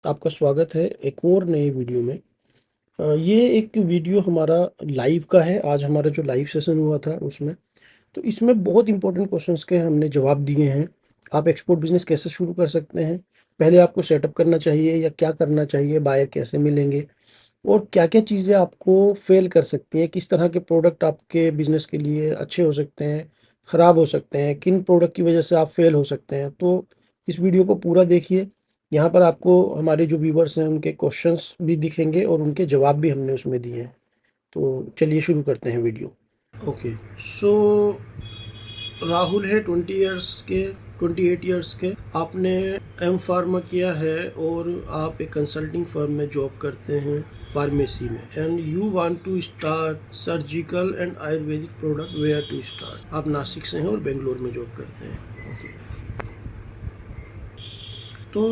आपका स्वागत है एक और नए वीडियो में। ये एक वीडियो हमारा लाइव का है। आज हमारा जो लाइव सेशन हुआ था उसमें, तो इसमें बहुत इंपॉर्टेंट क्वेश्चंस के हमने जवाब दिए हैं। आप एक्सपोर्ट बिजनेस कैसे शुरू कर सकते हैं, पहले आपको सेटअप करना चाहिए या क्या करना चाहिए, बायर कैसे मिलेंगे और क्या-क्या चीज़ें आपको फ़ेल कर सकती हैं, किस तरह के प्रोडक्ट आपके बिज़नेस के लिए अच्छे हो सकते हैं, ख़राब हो सकते हैं, किन प्रोडक्ट की वजह से आप फ़ेल हो सकते हैं। तो इस वीडियो को पूरा देखिए। यहाँ पर आपको हमारे जो व्यूअर्स हैं उनके क्वेश्चंस भी दिखेंगे और उनके जवाब भी हमने उसमें दिए हैं। तो चलिए शुरू करते हैं वीडियो। ओके, सो राहुल है 28 ईयर्स के। आपने एम फार्मा किया है और आप एक कंसल्टिंग फर्म में जॉब करते हैं फार्मेसी में, and you want to start surgical and ayurvedic product. Where to start? आप नासिक से हैं और बेंगलोर में जॉब करते हैं। ओके, तो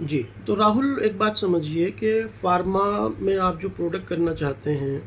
जी, तो राहुल एक बात समझिए कि फार्मा में आप जो प्रोडक्ट करना चाहते हैं,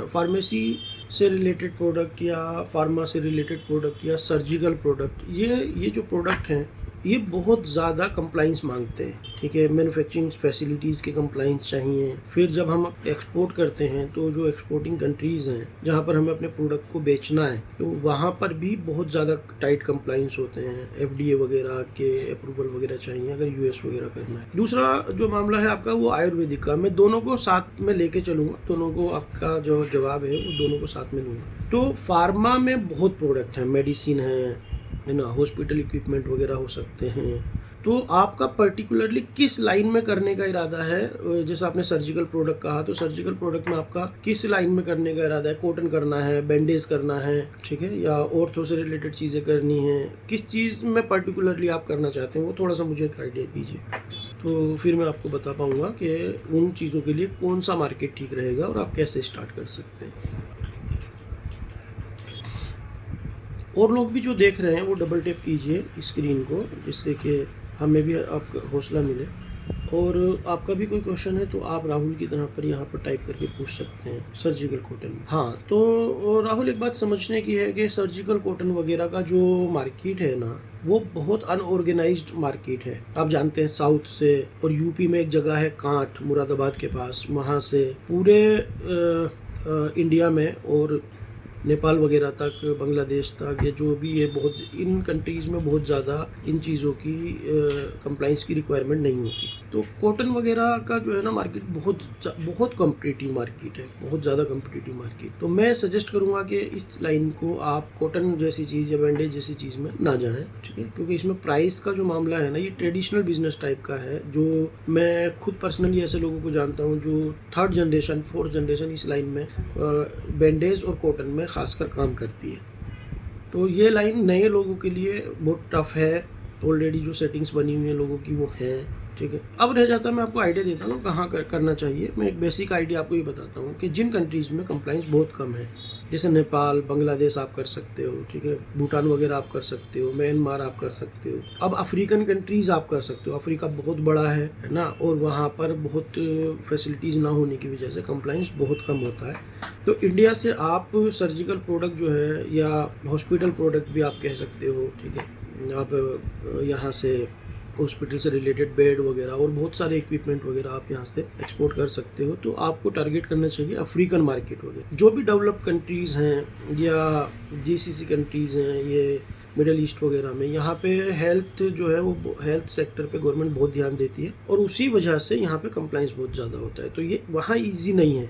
फार्मेसी से रिलेटेड प्रोडक्ट या फार्मा से रिलेटेड प्रोडक्ट या सर्जिकल प्रोडक्ट, ये जो प्रोडक्ट हैं ये बहुत ज़्यादा कंप्लाइंस मांगते हैं। ठीक है, मैन्युफैक्चरिंग फैसिलिटीज़ के कंप्लाइंस चाहिए। फिर जब हम एक्सपोर्ट करते हैं तो जो एक्सपोर्टिंग कंट्रीज़ हैं जहाँ पर हमें अपने प्रोडक्ट को बेचना है, तो वहाँ पर भी बहुत ज़्यादा टाइट कंप्लाइंस होते हैं। एफडीए वगैरह के अप्रूवल वगैरह चाहिए अगर यूएस वगैरह करना है। दूसरा जो मामला है आपका वो आयुर्वेदिक का। मैं दोनों को साथ में लेके चलूँगा, दोनों को आपका जो जवाब है वो दोनों को साथ में लूँगा। तो फार्मा में बहुत प्रोडक्ट हैं, मेडिसिन है ना, हॉस्पिटल इक्विपमेंट वगैरह हो सकते हैं। तो आपका पर्टिकुलरली किस लाइन में करने का इरादा है? जैसे आपने सर्जिकल प्रोडक्ट कहा, तो सर्जिकल प्रोडक्ट में आपका किस लाइन में करने का इरादा है? कॉटन करना है, बैंडेज करना है, ठीक है, या ऑर्थो से रिलेटेड चीज़ें करनी है? किस चीज़ में पर्टिकुलरली आप करना चाहते हैं वो थोड़ा सा मुझे एक आइडिया दीजिए, तो फिर मैं आपको बता पाऊँगा कि उन चीज़ों के लिए कौन सा मार्केट ठीक रहेगा और आप कैसे स्टार्ट कर सकते हैं। और लोग भी जो देख रहे हैं वो डबल टैप कीजिए स्क्रीन को, जिससे कि हमें भी आपका हौसला मिले। और आपका भी कोई क्वेश्चन है तो आप राहुल की तरह पर यहाँ पर टाइप करके पूछ सकते हैं सर्जिकल कॉटन में। हाँ, तो राहुल एक बात समझने की है कि सर्जिकल कॉटन वगैरह का जो मार्केट है ना, वो बहुत अनऑर्गेनाइज्ड मार्केट है। आप जानते हैं साउथ से, और यूपी में एक जगह है कांठ, मुरादाबाद के पास, वहाँ से पूरे इंडिया में और नेपाल वगैरह तक, बांग्लादेश तक, ये जो भी है, बहुत इन कंट्रीज़ में बहुत ज़्यादा इन चीज़ों की कंप्लाइंस की रिक्वायरमेंट नहीं होती। तो कॉटन वगैरह का जो है ना मार्केट बहुत कॉम्पिटिटिव मार्केट है, बहुत ज़्यादा कॉम्पिटिटिव मार्केट। तो मैं सजेस्ट करूँगा कि इस लाइन को आप कॉटन जैसी चीज़ या बैंडेज जैसी चीज़ में ना जाएँ, ठीक है, क्योंकि इसमें प्राइस का जो मामला है ना, ये ट्रेडिशनल बिजनेस टाइप का है। जो मैं खुद पर्सनली ऐसे लोगों को जानता हूँ जो 3rd जनरेशन 4th जनरेशन इस लाइन में बैंडेज और कॉटन में खासकर काम करती है। तो ये लाइन नए लोगों के लिए बहुत टफ है। ऑलरेडी जो सेटिंग्स बनी हुई हैं लोगों की वो हैं, ठीक है। अब रह जाता है, मैं आपको आइडिया देता हूँ कहाँ करना चाहिए। मैं एक बेसिक आइडिया आपको ये बताता हूँ कि जिन कंट्रीज़ में कंप्लाइंस बहुत कम है, जैसे नेपाल, बांग्लादेश आप कर सकते हो, ठीक है, भूटान वगैरह आप कर सकते हो, म्यांमार आप कर सकते हो। अब अफ्रीकन कंट्रीज़ आप कर सकते हो। अफ्रीका बहुत बड़ा है ना, और वहाँ पर बहुत फैसिलिटीज़ ना होने की वजह से कंप्लाइंस बहुत कम होता है। तो इंडिया से आप सर्जिकल प्रोडक्ट जो है या हॉस्पिटल प्रोडक्ट भी आप कह सकते हो, ठीक है, आप यहाँ से हॉस्पिटल से रिलेटेड बेड वगैरह और बहुत सारे इक्विपमेंट वगैरह आप यहाँ से एक्सपोर्ट कर सकते हो। तो आपको टारगेट करना चाहिए अफ्रीकन मार्केट वगैरह। जो भी डेवलप्ड कंट्रीज़ हैं या जीसीसी कंट्रीज़ हैं, ये मिडल ईस्ट वगैरह में, यहाँ पे हेल्थ जो है वो हेल्थ सेक्टर पे गवर्नमेंट बहुत ध्यान देती है और उसी वजह से यहाँ पे कंप्लाइंस बहुत ज़्यादा होता है। तो ये वहाँ इजी नहीं है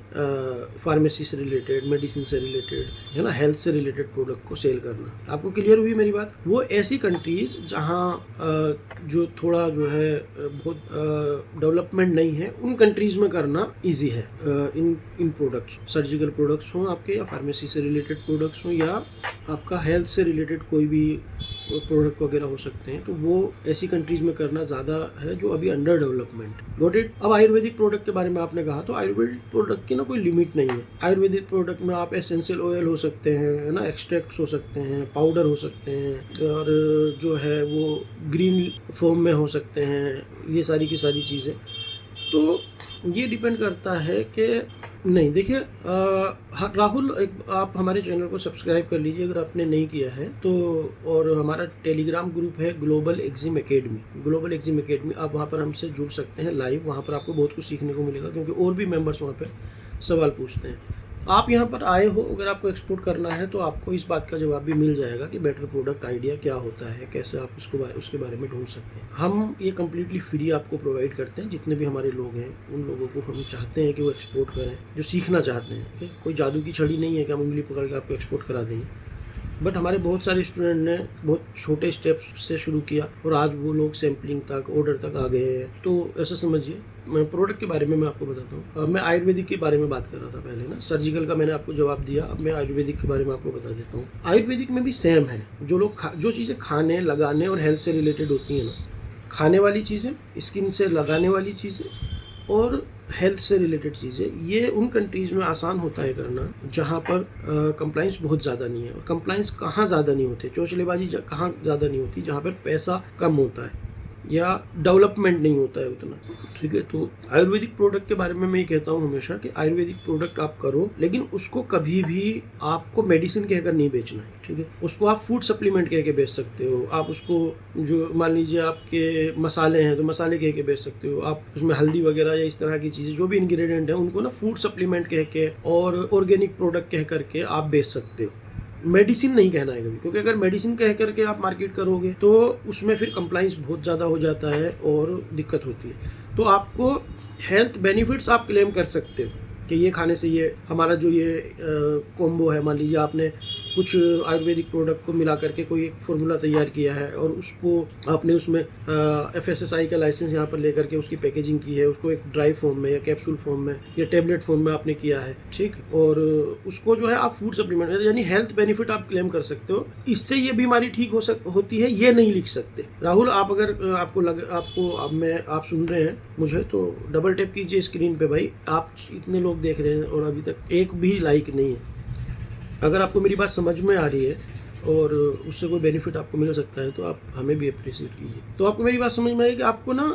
फार्मेसी से रिलेटेड, मेडिसिन से रिलेटेड, है ना, हेल्थ से रिलेटेड प्रोडक्ट को सेल करना। आपको क्लियर हुई मेरी बात? वो ऐसी कंट्रीज जहाँ जो थोड़ा जो है बहुत डेवलपमेंट नहीं है, उन कंट्रीज में करना इजी है। इन प्रोडक्ट्स, सर्जिकल प्रोडक्ट्स हों आपके, या फार्मेसी से रिलेटेड प्रोडक्ट्स हों, या आपका हेल्थ से रिलेटेड कोई भी प्रोडक्ट वगैरह हो सकते हैं, तो वो ऐसी कंट्रीज में करना ज़्यादा है जो अभी अंडर डेवलपमेंट। Got it? अब आयुर्वेदिक प्रोडक्ट के बारे में आपने कहा, तो आयुर्वेदिक प्रोडक्ट की ना कोई लिमिट नहीं है। आयुर्वेदिक प्रोडक्ट में आप एसेंशियल ऑयल हो सकते हैं, है ना, एक्सट्रैक्ट्स हो सकते हैं, पाउडर हो सकते हैं, और जो है वो ग्रीन फॉर्म में हो सकते हैं, ये सारी की सारी चीज़ें। तो ये डिपेंड करता है कि नहीं देखिए, राहुल, आप हमारे चैनल को सब्सक्राइब कर लीजिए अगर आपने नहीं किया है तो। और हमारा टेलीग्राम ग्रुप है global EXIM academy, global EXIM academy, आप वहाँ पर हमसे जुड़ सकते हैं लाइव। वहाँ पर आपको बहुत कुछ सीखने को मिलेगा क्योंकि और भी मेंबर्स वहाँ पे सवाल पूछते हैं। आप यहाँ पर आए हो, अगर आपको एक्सपोर्ट करना है तो आपको इस बात का जवाब भी मिल जाएगा कि बेटर प्रोडक्ट आइडिया क्या होता है, कैसे आप उसके बारे में ढूंढ सकते हैं। हम ये कम्प्लीटली फ्री आपको प्रोवाइड करते हैं। जितने भी हमारे लोग हैं उन लोगों को हम चाहते हैं कि वो एक्सपोर्ट करें, जो सीखना चाहते हैं। कि कोई जादू की छड़ी नहीं है कि हम उंगली पकड़ के आपको एक्सपोर्ट करा देंगे। बट हमारे बहुत सारे स्टूडेंट ने बहुत छोटे स्टेप्स से शुरू किया और आज वो लोग सैम्पलिंग तक, ऑर्डर तक आ गए हैं। तो ऐसा समझिए, मैं प्रोडक्ट के बारे में मैं आपको बताता हूँ। मैं आयुर्वेदिक के बारे में बात कर रहा था पहले ना, सर्जिकल का मैंने आपको जवाब दिया। अब मैं आयुर्वेदिक के बारे में आपको बता देता हूँ। आयुर्वेदिक में भी सेम है। जो चीज़ें खाने, लगाने और हेल्थ से रिलेटेड होती हैं ना, खाने वाली चीज़ें, स्किन से लगाने वाली चीज़ें और हेल्थ से रिलेटेड चीज़ें, ये उन कंट्रीज़ में आसान होता है करना जहाँ पर कंप्लाइंस बहुत ज़्यादा नहीं है। और कंप्लाइंस कहाँ ज़्यादा नहीं होते, चोचलेबाजी कहाँ ज़्यादा नहीं होती, जहाँ पर पैसा कम होता है या डेवलपमेंट नहीं होता है उतना। ठीक है, तो आयुर्वेदिक प्रोडक्ट के बारे में मैं ये कहता हूँ हमेशा कि आयुर्वेदिक प्रोडक्ट आप करो, लेकिन उसको कभी भी आपको मेडिसिन कहकर नहीं बेचना है। ठीक है, उसको आप फूड सप्लीमेंट कह के बेच सकते हो। आप उसको, जो मान लीजिए आपके मसाले हैं तो मसाले कह के बेच सकते हो। आप उसमें हल्दी वगैरह या इस तरह की चीज़ें जो भी इंग्रेडिएंट हैं उनको ना फूड सप्लीमेंट कह के और ऑर्गेनिक प्रोडक्ट कह करके आप बेच सकते हो। मेडिसिन नहीं कहना है कभी, क्योंकि अगर मेडिसिन कह करके आप मार्केट करोगे तो उसमें फिर कंप्लाइंस बहुत ज़्यादा हो जाता है और दिक्कत होती है। तो आपको हेल्थ बेनिफिट्स आप क्लेम कर सकते हो कि ये खाने से ये हमारा जो ये कॉम्बो है, मान लीजिए आपने कुछ आयुर्वेदिक प्रोडक्ट को मिला करके कोई एक फार्मूला तैयार किया है और उसको आपने उसमें FSSAI का लाइसेंस यहाँ पर लेकर के उसकी पैकेजिंग की है, उसको एक ड्राई फॉर्म में या कैप्सूल फॉर्म में या टेबलेट फॉर्म में आपने किया है। ठीक, और उसको जो है आप फूड सप्लीमेंट यानी हेल्थ बेनिफिट आप क्लेम कर सकते हो। इससे ये बीमारी ठीक होती है ये नहीं लिख सकते। राहुल, आप अगर आप सुन रहे हैं मुझे तो डबल टैप कीजिए स्क्रीन पे। भाई, आप इतने लोग देख रहे हैं और अभी तक एक भी लाइक नहीं है। अगर आपको मेरी बात समझ में आ रही है और उससे कोई बेनिफिट आपको मिल सकता है तो आप हमें भी अप्रिशिएट कीजिए। तो आपको मेरी बात समझ में आई कि आपको ना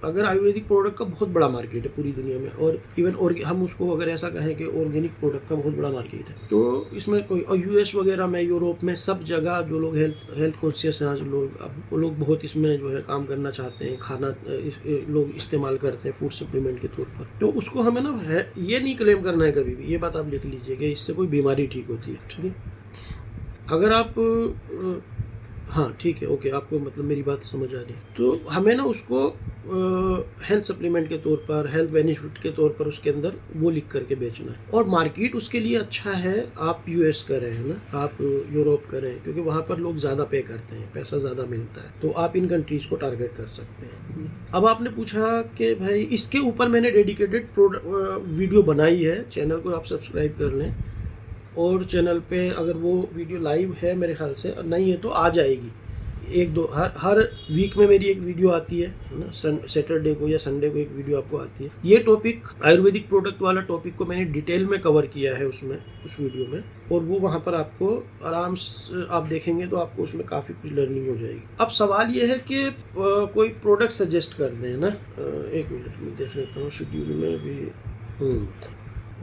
अगर आयुर्वेदिक प्रोडक्ट का बहुत बड़ा मार्केट है पूरी दुनिया में, और इवन और हम उसको अगर ऐसा कहें कि ऑर्गेनिक प्रोडक्ट का बहुत बड़ा मार्केट है, तो इसमें कोई, और US वगैरह में, यूरोप में, सब जगह जो लोग हेल्थ कॉन्शियस हैं, जो लोग, अब वो लोग बहुत इसमें जो है काम करना चाहते हैं, खाना लोग इस्तेमाल करते हैं फूड सप्लीमेंट के तौर पर। तो उसको हमें ना ये नहीं क्लेम करना है कभी भी। ये बात आप लिख लीजिए कि इससे कोई बीमारी ठीक होती है। ठीक है, अगर आप हाँ ठीक है, ओके, आपको मतलब मेरी बात समझ आ रही है। तो हमें ना उसको हेल्थ सप्लीमेंट के तौर पर, हेल्थ बेनिफिट के तौर पर उसके अंदर वो लिख करके बेचना है। और मार्केट उसके लिए अच्छा है, आप US करें, है ना, आप यूरोप करें, क्योंकि वहाँ पर लोग ज़्यादा पे करते हैं, पैसा ज़्यादा मिलता है। तो आप इन कंट्रीज़ को टारगेट कर सकते हैं। अब आपने पूछा कि भाई इसके ऊपर मैंने डेडिकेटेड वीडियो बनाई है, चैनल को आप सब्सक्राइब कर लें। और चैनल पे अगर वो वीडियो लाइव है मेरे ख्याल से, नहीं है तो आ जाएगी। एक दो हर वीक में मेरी एक वीडियो आती है ना, सैटरडे को या संडे को एक वीडियो आपको आती है। ये टॉपिक, आयुर्वेदिक प्रोडक्ट वाला टॉपिक को मैंने डिटेल में कवर किया है उसमें, उस वीडियो में, और वो वहाँ पर आपको आराम से आप देखेंगे तो आपको उसमें काफ़ी कुछ लर्निंग हो जाएगी। अब सवाल ये है कि कोई प्रोडक्ट सजेस्ट कर दें ना। एक मिनट में देख लेता हूँ शेड्यूल में भी।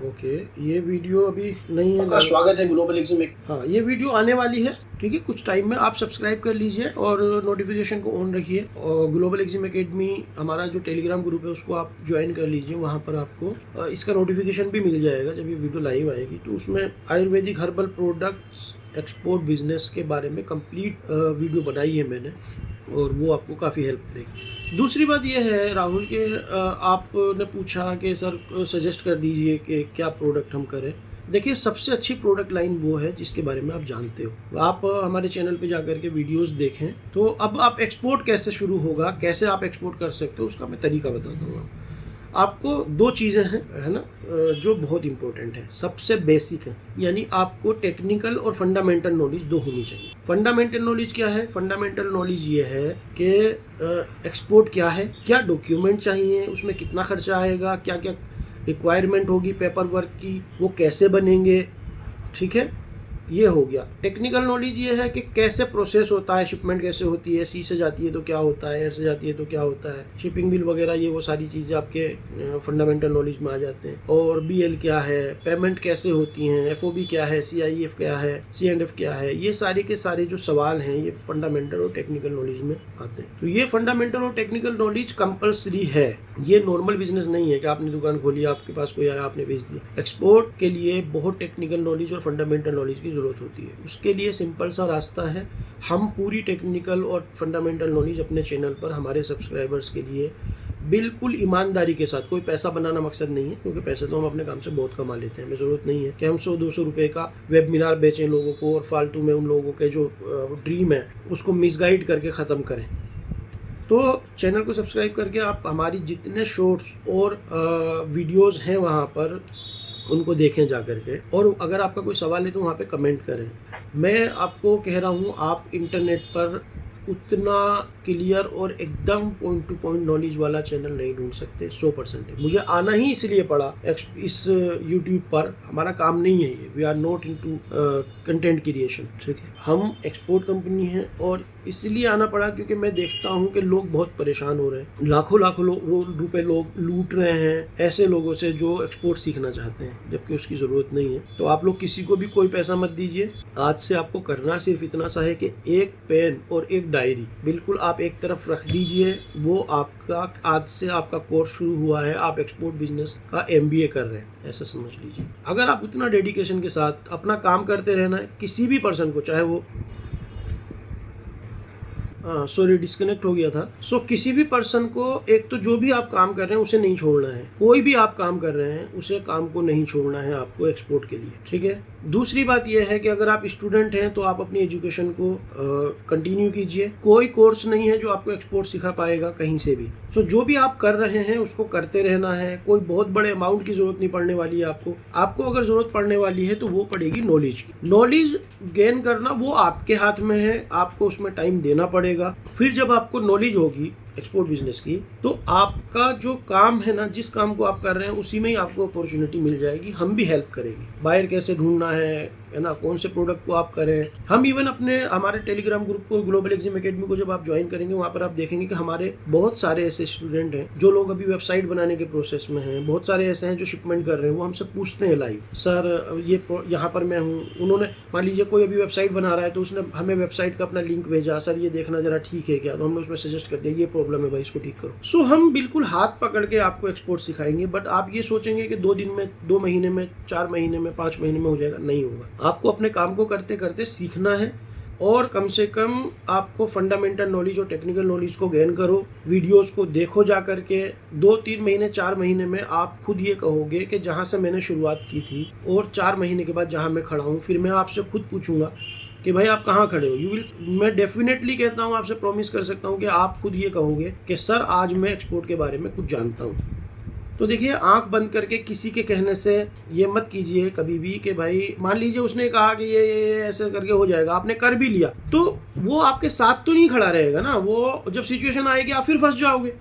ओके, ये वीडियो अभी नहीं है। स्वागत है ग्लोबल एग्जिम में। हाँ, ये वीडियो आने वाली है। ठीक है, कुछ टाइम में आप सब्सक्राइब कर लीजिए और नोटिफिकेशन को ऑन रखिए। और ग्लोबल एग्जिम एकेडमी हमारा जो टेलीग्राम ग्रुप है उसको आप ज्वाइन कर लीजिए। वहाँ पर आपको इसका नोटिफिकेशन भी मिल जाएगा जब ये वीडियो लाइव आएगी। तो उसमें Ayurvedic herbal products export business के बारे में कंप्लीट वीडियो बनाई है मैंने, और वो आपको काफ़ी हेल्प करेगी। दूसरी बात यह है राहुल के, आपने पूछा कि सर सजेस्ट कर दीजिए कि क्या प्रोडक्ट हम करें। देखिए, सबसे अच्छी प्रोडक्ट लाइन वो है जिसके बारे में आप जानते हो। आप हमारे चैनल पे जाकर के वीडियोस देखें। तो अब आप एक्सपोर्ट कैसे शुरू होगा, कैसे आप एक्सपोर्ट कर सकते हो, उसका मैं तरीका बताता हूँ। आपको दो चीज़ें हैं, है ना, जो बहुत इंपॉर्टेंट है, सबसे बेसिक है। यानी आपको टेक्निकल और फंडामेंटल नॉलेज दो होनी चाहिए। फंडामेंटल नॉलेज क्या है? फंडामेंटल नॉलेज ये है कि एक्सपोर्ट क्या है, क्या डॉक्यूमेंट चाहिए, उसमें कितना खर्चा आएगा, क्या क्या रिक्वायरमेंट होगी पेपर वर्क की, वो कैसे बनेंगे। ठीक है, ये हो गया। टेक्निकल नॉलेज ये है कि कैसे प्रोसेस होता है, शिपमेंट कैसे होती है, सी से जाती है तो क्या होता है, एयर से जाती है तो क्या होता है, शिपिंग बिल वगैरह, ये वो सारी चीज़ें आपके फंडामेंटल नॉलेज में आ जाते हैं। और BL क्या है, पेमेंट कैसे होती हैं, FOB क्या है, CIF क्या है, C&F क्या है, ये सारे के सारे जो सवाल हैं ये फंडामेंटल और टेक्निकल नॉलेज में आते हैं। तो ये फंडामेंटल और टेक्निकल नॉलेज कंपलसरी है। ये नॉर्मल बिजनेस नहीं है कि आपने दुकान खोली, आपके पास कोई आया, आपने बेच दिया। एक्सपोर्ट के लिए बहुत टेक्निकल नॉलेज और फंडामेंटल नॉलेज की जरूरत होती है। उसके लिए सिंपल सा रास्ता है, हम पूरी टेक्निकल और फंडामेंटल नॉलेज अपने चैनल पर हमारे सब्सक्राइबर्स के लिए बिल्कुल ईमानदारी के साथ, कोई पैसा बनाना मकसद नहीं है, क्योंकि पैसे तो हम अपने काम से बहुत कमा लेते हैं। हमें ज़रूरत नहीं है कि हम 100-200 रुपये का वेबिनार बेचें लोगों को और फालतू में उन लोगों के जो ड्रीम है उसको मिसगाइड करके ख़त्म करें। तो चैनल को सब्सक्राइब करके आप हमारी जितने शॉर्ट्स और वीडियोस हैं वहाँ पर उनको देखें जा करके, और अगर आपका कोई सवाल है तो वहाँ पे कमेंट करें। मैं आपको कह रहा हूँ, आप इंटरनेट पर उतना क्लियर और एकदम पॉइंट टू पॉइंट नॉलेज वाला चैनल नहीं ढूंढ सकते। 100% है। मुझे आना ही इसलिए पड़ा इस यूट्यूब पर। हमारा काम नहीं है ये, we are not into content creation, ठीक है। हम एक्सपोर्ट कंपनी है और इसलिए आना पड़ा क्योंकि मैं देखता हूँ कि लोग बहुत परेशान हो रहे हैं। लाखों रुपए लोग लूट रहे हैं ऐसे लोगों से जो एक्सपोर्ट सीखना चाहते हैं, जबकि उसकी ज़रूरत नहीं है। तो आप लोग किसी को भी कोई पैसा मत दीजिए। आज से आपको करना सिर्फ इतना सा है कि एक पेन और एक डायरी बिल्कुल आप एक तरफ रख दीजिए। वो आपका आज से आपका कोर्स शुरू हुआ है, आप एक्सपोर्ट बिजनेस का MBA कर रहे हैं, ऐसा समझ लीजिए। अगर आप उतना डेडिकेशन के साथ अपना काम करते रहना है, किसी भी पर्सन को, चाहे वो सॉरी डिस्कनेक्ट हो गया था। किसी भी पर्सन को, एक तो जो भी आप काम कर रहे हैं उसे नहीं छोड़ना है। कोई भी आप काम कर रहे हैं उसे काम को नहीं छोड़ना है आपको एक्सपोर्ट के लिए, ठीक है। दूसरी बात यह है कि अगर आप स्टूडेंट हैं तो आप अपनी एजुकेशन को कंटिन्यू कीजिए। कोई कोर्स नहीं है जो आपको एक्सपोर्ट सिखा पाएगा कहीं से भी। जो भी आप कर रहे हैं उसको करते रहना है। कोई बहुत बड़े अमाउंट की जरूरत नहीं पड़ने वाली है आपको अगर जरूरत पड़ने वाली है तो वो पड़ेगी नॉलेज की। नॉलेज गेन करना वो आपके हाथ में है, आपको उसमें टाइम देना पड़ेगा। फिर जब आपको नॉलेज होगी एक्सपोर्ट बिजनेस की, तो आपका जो काम है ना, जिस काम को आप कर रहे हैं उसी में ही आपको अपॉर्चुनिटी मिल जाएगी। हम भी हेल्प करेंगे, बायर कैसे ढूंढना है ना, कौन से प्रोडक्ट को आप करें। हम इवन हमारे टेलीग्राम ग्रुप को, ग्लोबल एग्जिम एकेडमी को जब आप ज्वाइन करेंगे, वहाँ पर आप देखेंगे कि हमारे बहुत सारे ऐसे स्टूडेंट हैं जो लोग अभी वेबसाइट बनाने के प्रोसेस में हैं। बहुत सारे ऐसे हैं जो शिपमेंट कर रहे हैं। वो हमसे पूछते हैं लाइव, सर ये यहाँ पर मैं हूँ। उन्होंने मान लीजिए कोई अभी वेबसाइट बना रहा है तो उसने हमें वेबसाइट का अपना लिंक भेजा, सर ये देखना जरा ठीक है क्या, तो हमने उसमें सजेस्ट कर दिया ये प्रॉब्लम है भाई, इसको ठीक करो। हम बिल्कुल हाथ पकड़ के आपको एक्सपोर्ट सिखाएंगे। बट आप ये सोचेंगे कि 2 दिन में, 2 महीने में, 4 महीने में, 5 महीने में हो जाएगा, नहीं होगा। आपको अपने काम को करते करते सीखना है और कम से कम आपको फंडामेंटल नॉलेज और टेक्निकल नॉलेज को गेन करो। वीडियोस को देखो जा करके। 2-3 महीने, 4 महीने में आप खुद ये कहोगे कि जहाँ से मैंने शुरुआत की थी और 4 महीने के बाद जहाँ मैं खड़ा हूँ, फिर मैं आपसे खुद पूछूंगा कि भाई आप कहाँ खड़े हो। मैं डेफिनेटली कहता हूँ, आपसे प्रॉमिस कर सकता हूँ कि आप खुद ये कहोगे कि सर आज मैं एक्सपोर्ट के बारे में कुछ जानता हूँ। तो देखिए, आंख बंद करके किसी के कहने से ये मत कीजिए कभी भी कि भाई मान लीजिए उसने कहा कि ये ऐसे करके हो जाएगा, आपने कर भी लिया, तो वो आपके साथ तो नहीं खड़ा रहेगा ना। वो जब सिचुएशन आएगी आप फिर फंस जाओगे,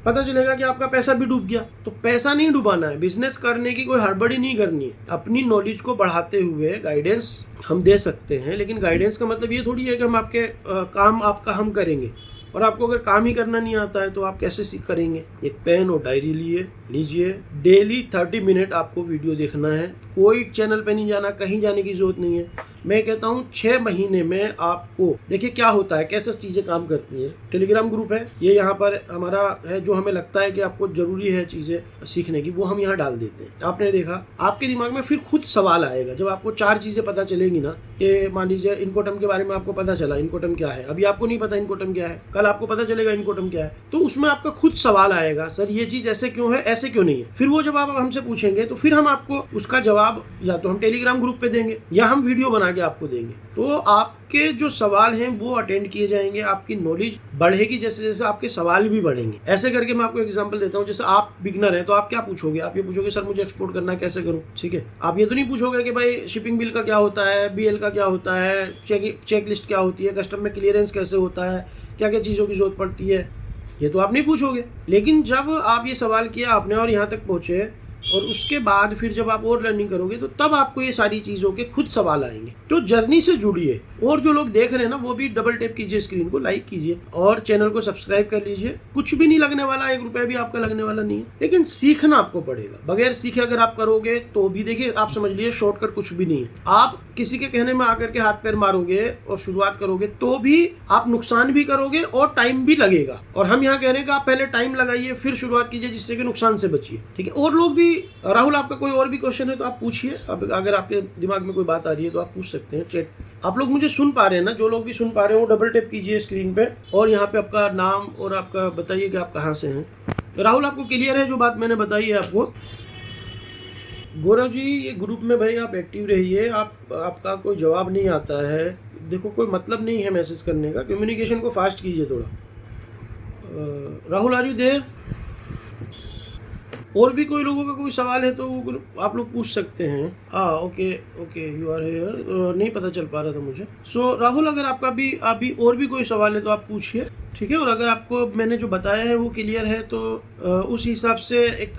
पता चलेगा कि आपका पैसा भी डूब गया। तो पैसा नहीं डुबाना है, बिजनेस करने की कोई हड़बड़ी नहीं करनी है। अपनी नॉलेज को बढ़ाते हुए गाइडेंस हम दे सकते हैं, लेकिन गाइडेंस का मतलब ये थोड़ी है कि हम आपके काम आपका हम करेंगे। और आपको अगर काम ही करना नहीं आता है तो आप कैसे सीख करेंगे। एक पेन और डायरी लीजिए। डेली 30 मिनट आपको वीडियो देखना है। कोई चैनल पे नहीं जाना, कहीं जाने की जरूरत नहीं है। मैं कहता हूँ 6 महीने में आपको, देखिए क्या होता है, कैसे चीजें काम करती हैं। टेलीग्राम ग्रुप है, ये यहाँ पर हमारा है, जो हमें लगता है कि आपको जरूरी है चीजें सीखने की, वो हम यहाँ डाल देते हैं। आपने देखा, आपके दिमाग में फिर खुद सवाल आएगा जब आपको 4 चीजें पता चलेंगी ना। कि मान लीजिए इनकोटर्म के बारे में आपको पता चला, इनकोटर्म क्या है, अभी आपको नहीं पता इनकोटर्म क्या है, कल आपको पता चलेगा इनकोटर्म क्या है। तो उसमें आपका खुद सवाल आएगा, सर ये चीज ऐसे क्यों है, ऐसे क्यों नहीं है। फिर वो जब आप हमसे पूछेंगे तो फिर हम आपको उसका जवाब या तो हम टेलीग्राम ग्रुप पे देंगे या हम वीडियो बना के आपको देंगे। तो आपके जो सवाल हैं वो अटेंड किए जाएंगे, आपकी नॉलेज बढ़ेगी जैसे जैसे आपके सवाल भी बढ़ेंगे। ऐसे करके मैं आपको एग्जांपल देता हूँ। जैसे आप बिगनर हैं तो आप क्या पूछोगे, आप ये पूछोगे सर मुझे एक्सपोर्ट करना है, कैसे करूँ, ठीक है। आप ये तो नहीं पूछोगे कि भाई शिपिंग बिल का क्या होता है, BL का क्या होता है, चेक लिस्ट क्या होती है, कस्टम में क्लियरेंस कैसे होता है, क्या क्या चीज़ों की जरूरत पड़ती है, ये तो आप नहीं पूछोगे। लेकिन जब आप ये सवाल किया आपने और यहाँ तक पहुँचे और उसके बाद फिर जब आप और लर्निंग करोगे तो तब आपको ये सारी चीज़ों के खुद सवाल आएंगे। तो जर्नी से जुड़िए, और जो लोग देख रहे हैं ना वो भी डबल टैप कीजिए स्क्रीन को, लाइक कीजिए और चैनल को सब्सक्राइब कर लीजिए। कुछ भी नहीं लगने वाला, 1 रुपया भी आपका लगने वाला नहीं है, लेकिन सीखना आपको पड़ेगा। बगैर सीखे अगर आप करोगे तो भी देखिए, आप समझ लीजिए शॉर्टकट कुछ भी नहीं है। आप किसी के कहने में आकर के हाथ पैर मारोगे और शुरुआत करोगे तो भी आप नुकसान भी करोगे और टाइम भी लगेगा। और हम यहाँ कह रहे हैं कि आप पहले टाइम लगाइए फिर शुरुआत कीजिए, जिससे कि नुकसान से बचिए। ठीक है, और लोग भी, राहुल आपका कोई और भी क्वेश्चन है तो आप पूछिए। अगर आपके दिमाग में कोई बात आ रही है तो आप पूछ सकते हैं। चैट, आप लोग मुझे सुन पा रहे हैं ना? जो लोग भी सुन पा रहे हो डबल टैप कीजिए स्क्रीन पे और यहाँ पे आपका नाम और आपका बताइए कि आप कहाँ से हैं। राहुल आपको क्लियर है जो बात मैंने बताई है आपको? गौरव जी, ये ग्रुप में भाई आप एक्टिव रहिए। आपका कोई जवाब नहीं आता है, देखो कोई मतलब नहीं है मैसेज करने का। कम्युनिकेशन को फास्ट कीजिए थोड़ा। Rahul are you there? और भी कोई लोगों का कोई सवाल है तो आप लोग पूछ सकते हैं। Okay you are here. नहीं पता चल पा रहा था मुझे। सो राहुल, अगर आपका भी अभी और भी कोई सवाल है तो आप पूछिए। ठीक है, और अगर आपको मैंने जो बताया है वो क्लियर है तो उस हिसाब से एक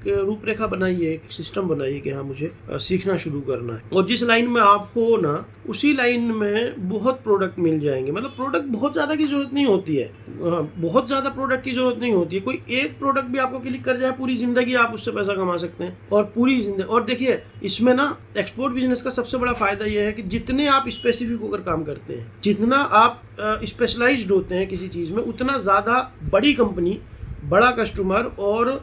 रूपरेखा बनाइए, एक सिस्टम बनाइए कि हाँ मुझे सीखना शुरू करना है। और जिस लाइन में आप हो ना उसी लाइन में बहुत प्रोडक्ट मिल जाएंगे। मतलब प्रोडक्ट बहुत ज़्यादा की ज़रूरत नहीं होती है, बहुत ज़्यादा प्रोडक्ट की ज़रूरत नहीं होती है। कोई एक प्रोडक्ट भी आपको क्लिक कर जाए, पूरी ज़िंदगी आप उससे पैसा कमा सकते हैं। और पूरी ज़िंदगी, और देखिए इसमें ना एक्सपोर्ट बिजनेस का सबसे बड़ा फ़ायदा यह है कि जितने आप स्पेसिफिक होकर काम करते हैं, जितना आप स्पेशलाइज्ड होते हैं किसी चीज़ में, उतना ज़्यादा बड़ी कंपनी, बड़ा कस्टमर और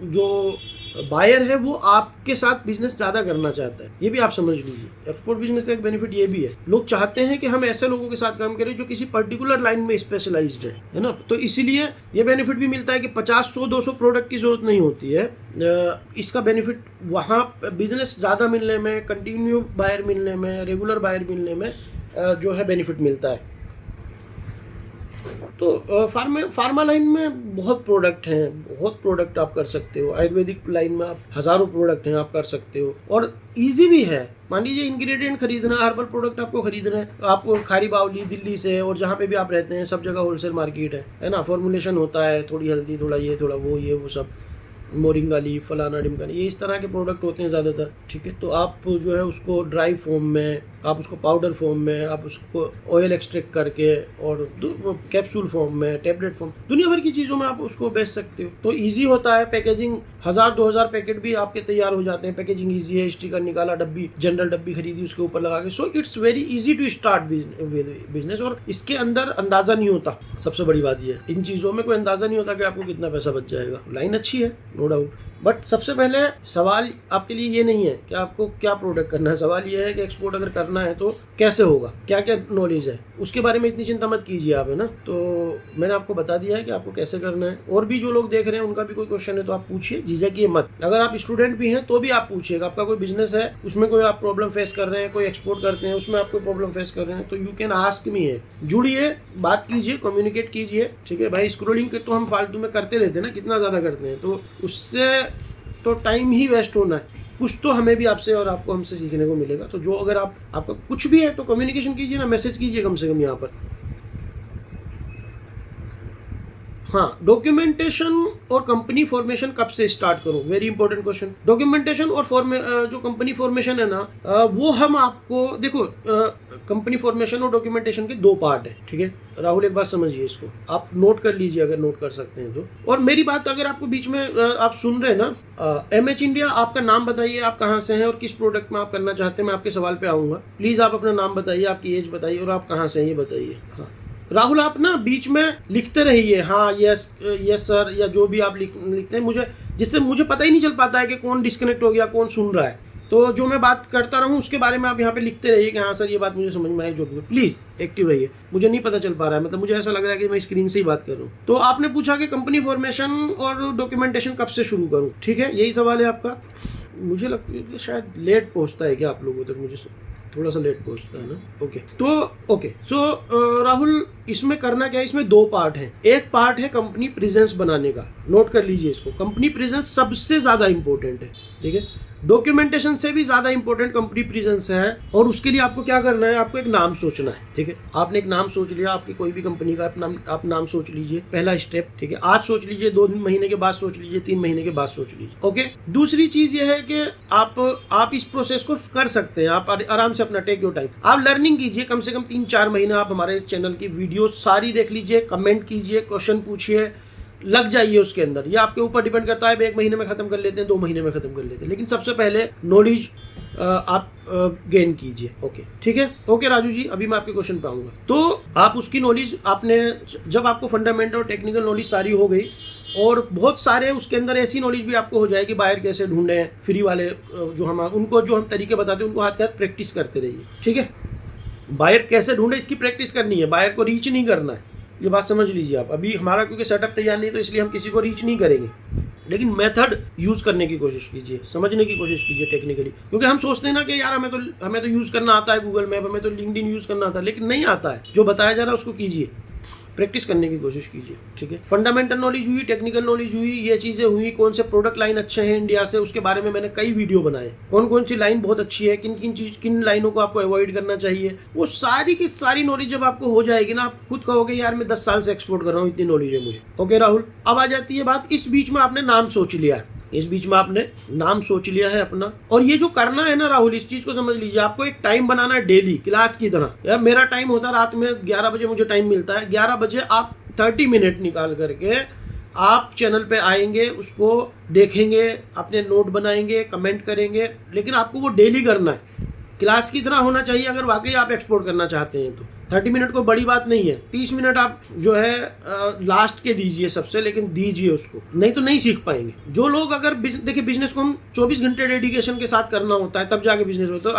जो बायर है वो आपके साथ बिजनेस ज़्यादा करना चाहता है। ये भी आप समझ लीजिए। एक्सपोर्ट बिजनेस का एक बेनिफिट ये भी है, लोग चाहते हैं कि हम ऐसे लोगों के साथ काम करें जो किसी पर्टिकुलर लाइन में स्पेशलाइज्ड है ना। तो इसीलिए ये बेनिफिट भी मिलता है कि 50, 100, 200 प्रोडक्ट की ज़रूरत नहीं होती है। इसका बेनिफिट वहाँ बिजनेस ज़्यादा मिलने में, कंटिन्यू बायर मिलने में, रेगुलर बायर मिलने में जो है बेनिफिट मिलता है। तो फार्मा लाइन में बहुत प्रोडक्ट हैं, बहुत प्रोडक्ट आप कर सकते हो। आयुर्वेदिक लाइन में आप हज़ारों प्रोडक्ट हैं, आप कर सकते हो और इजी भी है। मान लीजिए इंग्रेडिएंट खरीदना, हर्बल प्रोडक्ट आपको खरीदना है, आपको खारी बावली दिल्ली से और जहाँ पे भी आप रहते हैं सब जगह होलसेल मार्केट है ना। फॉर्मुलेशन होता है, थोड़ी हल्दी, थोड़ा ये, थोड़ा वो सब, मोरिंगा लीफ, फलाना ढिमकाना, ये इस तरह के प्रोडक्ट होते हैं ज़्यादातर। ठीक है, तो आप जो है उसको ड्राई फॉर्म में, आप उसको पाउडर फॉर्म में, आप उसको ऑयल एक्सट्रैक्ट करके और कैप्सूल फॉर्म में, टैबलेट फॉर्म, दुनिया भर की चीज़ों में आप उसको बेच सकते हो। तो इजी होता है। पैकेजिंग 1000-2000 पैकेट भी आपके तैयार हो जाते हैं। पैकेजिंग इजी है, स्टिकर निकाला, डब्बी, जनरल डब्बी खरीदी, उसके ऊपर लगा के। So it's very easy to start business. और इसके अंदर अंदाज़ा नहीं होता, सबसे बड़ी बात ये है, इन चीज़ों में कोई अंदाज़ा नहीं होता कि आपको कितना पैसा बच जाएगा। लाइन अच्छी है, नो डाउट, बट सबसे पहले सवाल आपके लिए ये नहीं है कि आपको क्या प्रोडक्ट करना है। सवाल ये है कि एक्सपोर्ट अगर करना है तो कैसे होगा, क्या क्या नॉलेज है, उसके बारे में इतनी चिंता मत कीजिए आप, है ना। तो मैंने आपको बता दिया है कि आपको कैसे करना है। और भी जो लोग देख रहे हैं उनका भी कोई क्वेश्चन है तो आप पूछिए, झिझकिए मत। अगर आप स्टूडेंट भी हैं तो भी आप पूछिएगा। आपका कोई बिजनेस है, उसमें कोई आप प्रॉब्लम फेस कर रहे हैं, कोई एक्सपोर्ट करते हैं उसमें आप कोई प्रॉब्लम फेस कर रहे हैं, तो यू कैन आस्क मी है। जुड़िए, बात कीजिए, कम्युनिकेट कीजिए। ठीक है भाई, स्क्रोलिंग तो हम फालतू में करते रहते हैं ना, कितना ज़्यादा करते हैं, तो उससे तो टाइम ही वेस्ट होना है। कुछ तो हमें भी आपसे और आपको हमसे सीखने को मिलेगा। तो जो अगर आपका कुछ भी है तो कम्युनिकेशन कीजिए ना, मैसेज कीजिए कम से कम यहाँ पर। हाँ, डॉक्यूमेंटेशन और कंपनी फॉर्मेशन कब से स्टार्ट करूं? Very important question. डॉक्यूमेंटेशन और जो कंपनी फॉर्मेशन है ना, वो हम आपको देखो, कंपनी फॉर्मेशन और डॉक्यूमेंटेशन के 2 पार्ट है। ठीक है राहुल, एक बात समझिए, इसको आप नोट कर लीजिए अगर नोट कर सकते हैं तो। और मेरी बात अगर आपको बीच में आप सुन रहे हैं ना, MH इंडिया, आपका नाम बताइए, आप कहाँ से हैं और किस प्रोडक्ट में आप करना चाहते हैं। मैं आपके सवाल पे आऊँगा। प्लीज़ आप अपना नाम बताइए, आपकी एज बताइए और आप कहाँ से हैं ये बताइए। हाँ राहुल, आप ना बीच में लिखते रहिए, हाँ यस सर, या जो भी आप लिखते हैं, मुझे जिससे मुझे पता ही नहीं चल पाता है कि कौन डिस्कनेक्ट हो गया, कौन सुन रहा है। तो जो मैं बात करता रहूँ उसके बारे में आप यहाँ पे लिखते रहिए कि हाँ सर ये बात मुझे समझ में आई, जो भी। प्लीज़ एक्टिव रहिए, मुझे नहीं पता चल पा रहा है, मतलब मुझे ऐसा लग रहा है कि मैं स्क्रीन से ही बात कर रहा हूँ। तो आपने पूछा कि कंपनी फॉर्मेशन और डॉक्यूमेंटेशन कब से शुरू करूँ, ठीक है, यही सवाल है आपका। मुझे लगता है शायद लेट पहुँचता है क्या आप लोगों तक, मुझे थोड़ा सा लेट पहुंचता है ना। ओके, सो राहुल, इसमें करना क्या है, इसमें 2 पार्ट हैं। एक पार्ट है कंपनी प्रेजेंस बनाने का, नोट कर लीजिए इसको। कंपनी प्रेजेंस सबसे ज़्यादा इंपॉर्टेंट है। ठीक है, डॉक्यूमेंटेशन से भी ज्यादा इंपॉर्टेंट कंपनी प्रेजेंस है। और उसके लिए आपको क्या करना है, आपको एक नाम सोचना है, ठीक है। आपने एक नाम सोच लिया, आपकी कोई भी कंपनी का आप नाम सोच लीजिए, पहला स्टेप, ठीक है। आज सोच लीजिए, 2 महीने के बाद सोच लीजिए, 3 महीने के बाद सोच लीजिए, ओके। दूसरी चीज ये है कि आप इस प्रोसेस को कर सकते हैं, आप आराम से अपना टेक योर टाइम, आप लर्निंग कीजिए, कम से कम 3-4 महीना आप हमारे चैनल की वीडियो सारी देख लीजिए, कमेंट कीजिए, क्वेश्चन पूछिए, लग जाइए उसके अंदर। ये आपके ऊपर डिपेंड करता है, 1 महीने में खत्म कर लेते हैं, 2 महीने में खत्म कर लेते हैं, लेकिन सबसे पहले नॉलेज आप गेन कीजिए, ओके, ठीक है। ओके राजू जी, अभी मैं आपके क्वेश्चन पे आऊंगा। तो आप उसकी नॉलेज आपने, जब आपको फंडामेंटल और टेक्निकल नॉलेज सारी हो गई, और बहुत सारे उसके अंदर ऐसी नॉलेज भी आपको हो जाएगी, बायर कैसे ढूंढे, फ्री वाले जो हम तरीके बताते हैं उनको हाथ के हाथ प्रैक्टिस करते रहिए, ठीक है। बायर कैसे ढूंढे इसकी प्रैक्टिस करनी है, बायर को रीच नहीं करना है, ये बात समझ लीजिए आप। अभी हमारा क्योंकि सेटअप तैयार नहीं, तो इसलिए हम किसी को रीच नहीं करेंगे, लेकिन मेथड यूज करने की कोशिश कीजिए, समझने की कोशिश कीजिए टेक्निकली। क्योंकि हम सोचते हैं ना कि यार हमें तो यूज करना आता है गूगल मैप, हमें तो लिंक्डइन यूज करना आता है, लेकिन नहीं आता है। जो बताया जा रहा है उसको कीजिए, प्रैक्टिस करने की कोशिश कीजिए, ठीक है। फंडामेंटल नॉलेज हुई, टेक्निकल नॉलेज हुई, ये चीजें हुई। कौन से प्रोडक्ट लाइन अच्छे हैं इंडिया से, उसके बारे में मैंने कई वीडियो बनाए। कौन कौन सी लाइन बहुत अच्छी है, किन लाइनों को आपको अवॉइड करना चाहिए, वो सारी की सारी नॉलेज जब आपको हो जाएगी ना, आप खुद कहोगे यार मैं 10 साल से एक्सपोर्ट कर रहा हूँ, इतनी नॉलेज है मुझे। ओके राहुल, अब आ जाती है बात, इस बीच में आपने नाम सोच लिया है, इस बीच में आपने नाम सोच लिया है अपना, और ये जो करना है ना राहुल, इस चीज को समझ लीजिए, आपको एक टाइम बनाना है डेली, क्लास की तरह। यार मेरा टाइम होता है रात में 11 बजे, मुझे टाइम मिलता है, 11 बजे आप 30 मिनट निकाल करके आप चैनल पे आएंगे, उसको देखेंगे, अपने नोट बनाएंगे, कमेंट करेंगे, लेकिन आपको वो डेली करना है, क्लास की तरह होना चाहिए। अगर वाकई आप एक्सपोर्ट करना चाहते हैं तो 30 मिनट कोई बड़ी बात नहीं है, 30 मिनट आप जो है लास्ट के दीजिए सबसे, लेकिन दीजिए उसको, नहीं तो नहीं सीख पाएंगे। जो लोग अगर देखिए, बिजनेस को हम 24 घंटे डेडिकेशन के साथ करना होता है, तब जाके बिजनेस होता है।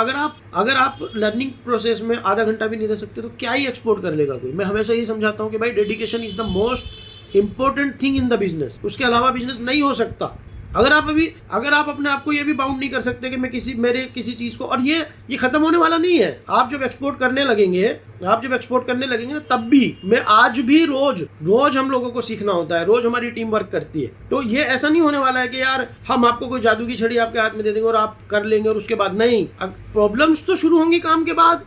अगर आप लर्निंग प्रोसेस में आधा घंटा भी नहीं दे सकते, तो क्या ही एक्सपोर्ट कर लेगा कोई। मैं हमेशा यही समझाता हूँ कि भाई dedication is the most important thing in the business, उसके अलावा बिजनेस नहीं हो सकता। अगर आप अपने आप को ये भी बाउंड नहीं कर सकते कि मैं किसी चीज को, और ये खत्म होने वाला नहीं है। आप जब एक्सपोर्ट करने लगेंगे ना, तब भी मैं आज भी रोज हम लोगों को सीखना होता है, रोज हमारी टीम वर्क करती है। तो ये ऐसा नहीं होने वाला है कि यार हम आपको कोई जादू की छड़ी आपके हाथ में दे देंगे और आप कर लेंगे और उसके बाद नहीं। प्रॉब्लम्स तो शुरू होंगी काम के बाद,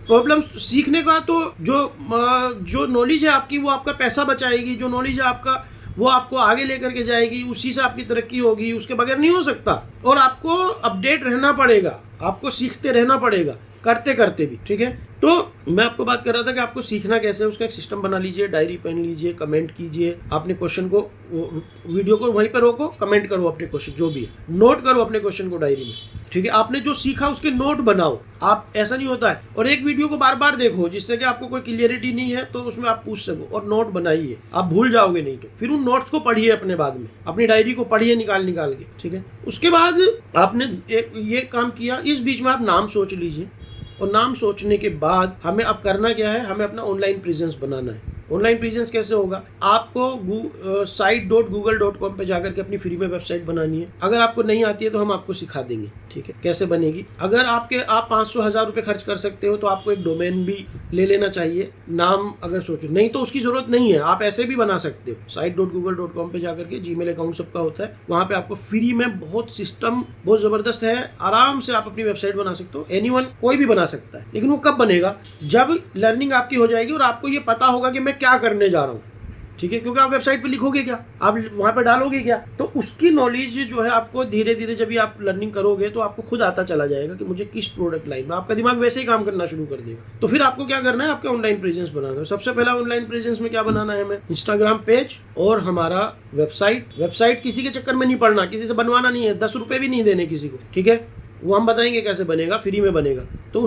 प्रॉब्लम्स सीखने का, तो जो नॉलेज है आपकी, वो आपका पैसा बचाएगी, जो नॉलेज है आपका वो आपको आगे लेकर के जाएगी, उसी से आपकी तरक्की होगी, उसके बगैर नहीं हो सकता। और आपको अपडेट रहना पड़ेगा, आपको सीखते रहना पड़ेगा, करते करते भी, ठीक है। तो मैं आपको बात कर रहा था कि आपको सीखना कैसे है, उसका एक सिस्टम बना लीजिए, डायरी पेन लीजिए, कमेंट कीजिए, अपने क्वेश्चन को, वीडियो को वहीं पर रोको, कमेंट करो अपने क्वेश्चन जो भी है, नोट करो अपने क्वेश्चन को डायरी में, ठीक है। आपने जो सीखा उसके नोट बनाओ। आप ऐसा नहीं होता है, और एक वीडियो को बार बार देखो, जिससे कि आपको कोई क्लियरिटी नहीं है तो उसमें आप पूछ सको, और नोट बनाइए, आप भूल जाओगे नहीं तो। फिर उन नोट्स को पढ़िए अपने, बाद में अपनी डायरी को पढ़िए निकाल के, ठीक है। उसके बाद आपने ये काम किया, इस बीच में आप नाम सोच लीजिए, और नाम सोचने के बाद हमें अब करना क्या है, हमें अपना ऑनलाइन प्रेजेंस बनाना है। ऑनलाइन प्रेजेंस कैसे होगा, आपको site.google.com पे जाकर के अपनी फ्री में वेबसाइट बनानी है। अगर आपको नहीं आती है तो हम आपको सिखा देंगे, ठीक है, कैसे बनेगी। अगर आप 500-1000 रुपए खर्च कर सकते हो तो आपको एक डोमेन भी ले लेना चाहिए, नाम अगर सोचो, नहीं तो उसकी जरूरत नहीं है, आप ऐसे भी बना सकते हो। site.google.com पे जाकर के, जीमेल अकाउंट सबका होता है, वहां पे आपको फ्री में बहुत सिस्टम बहुत जबरदस्त है, आराम से आप अपनी वेबसाइट बना सकते हो। एनीवन, कोई भी बना सकता है, लेकिन वो कब बनेगा, जब लर्निंग आपकी हो जाएगी और आपको ये पता होगा कि मैं क्या करने जा रहा हूँ, ठीक है। क्योंकि आप वेबसाइट पे लिखोगे क्या, आप वहां पे डालोगे क्या, तो उसकी नॉलेज जो है आपको धीरे धीरे, जब भी आप लर्निंग करोगे तो आपको खुद आता चला जाएगा कि मुझे किस प्रोडक्ट लाइन में, आपका दिमाग वैसे ही काम करना शुरू कर देगा। तो फिर आपको क्या करना है, आपका ऑनलाइन प्रेजेंस बनाना है। सबसे पहला ऑनलाइन प्रेजेंस में क्या बनाना है हमें, इंस्टाग्राम पेज और हमारा वेबसाइट किसी के चक्कर में नहीं पड़ना, किसी से बनवाना नहीं है, 10 रुपए भी नहीं देने किसी को, ठीक है। वो हम बताएंगे कैसे बनेगा, फ्री में बनेगा। तो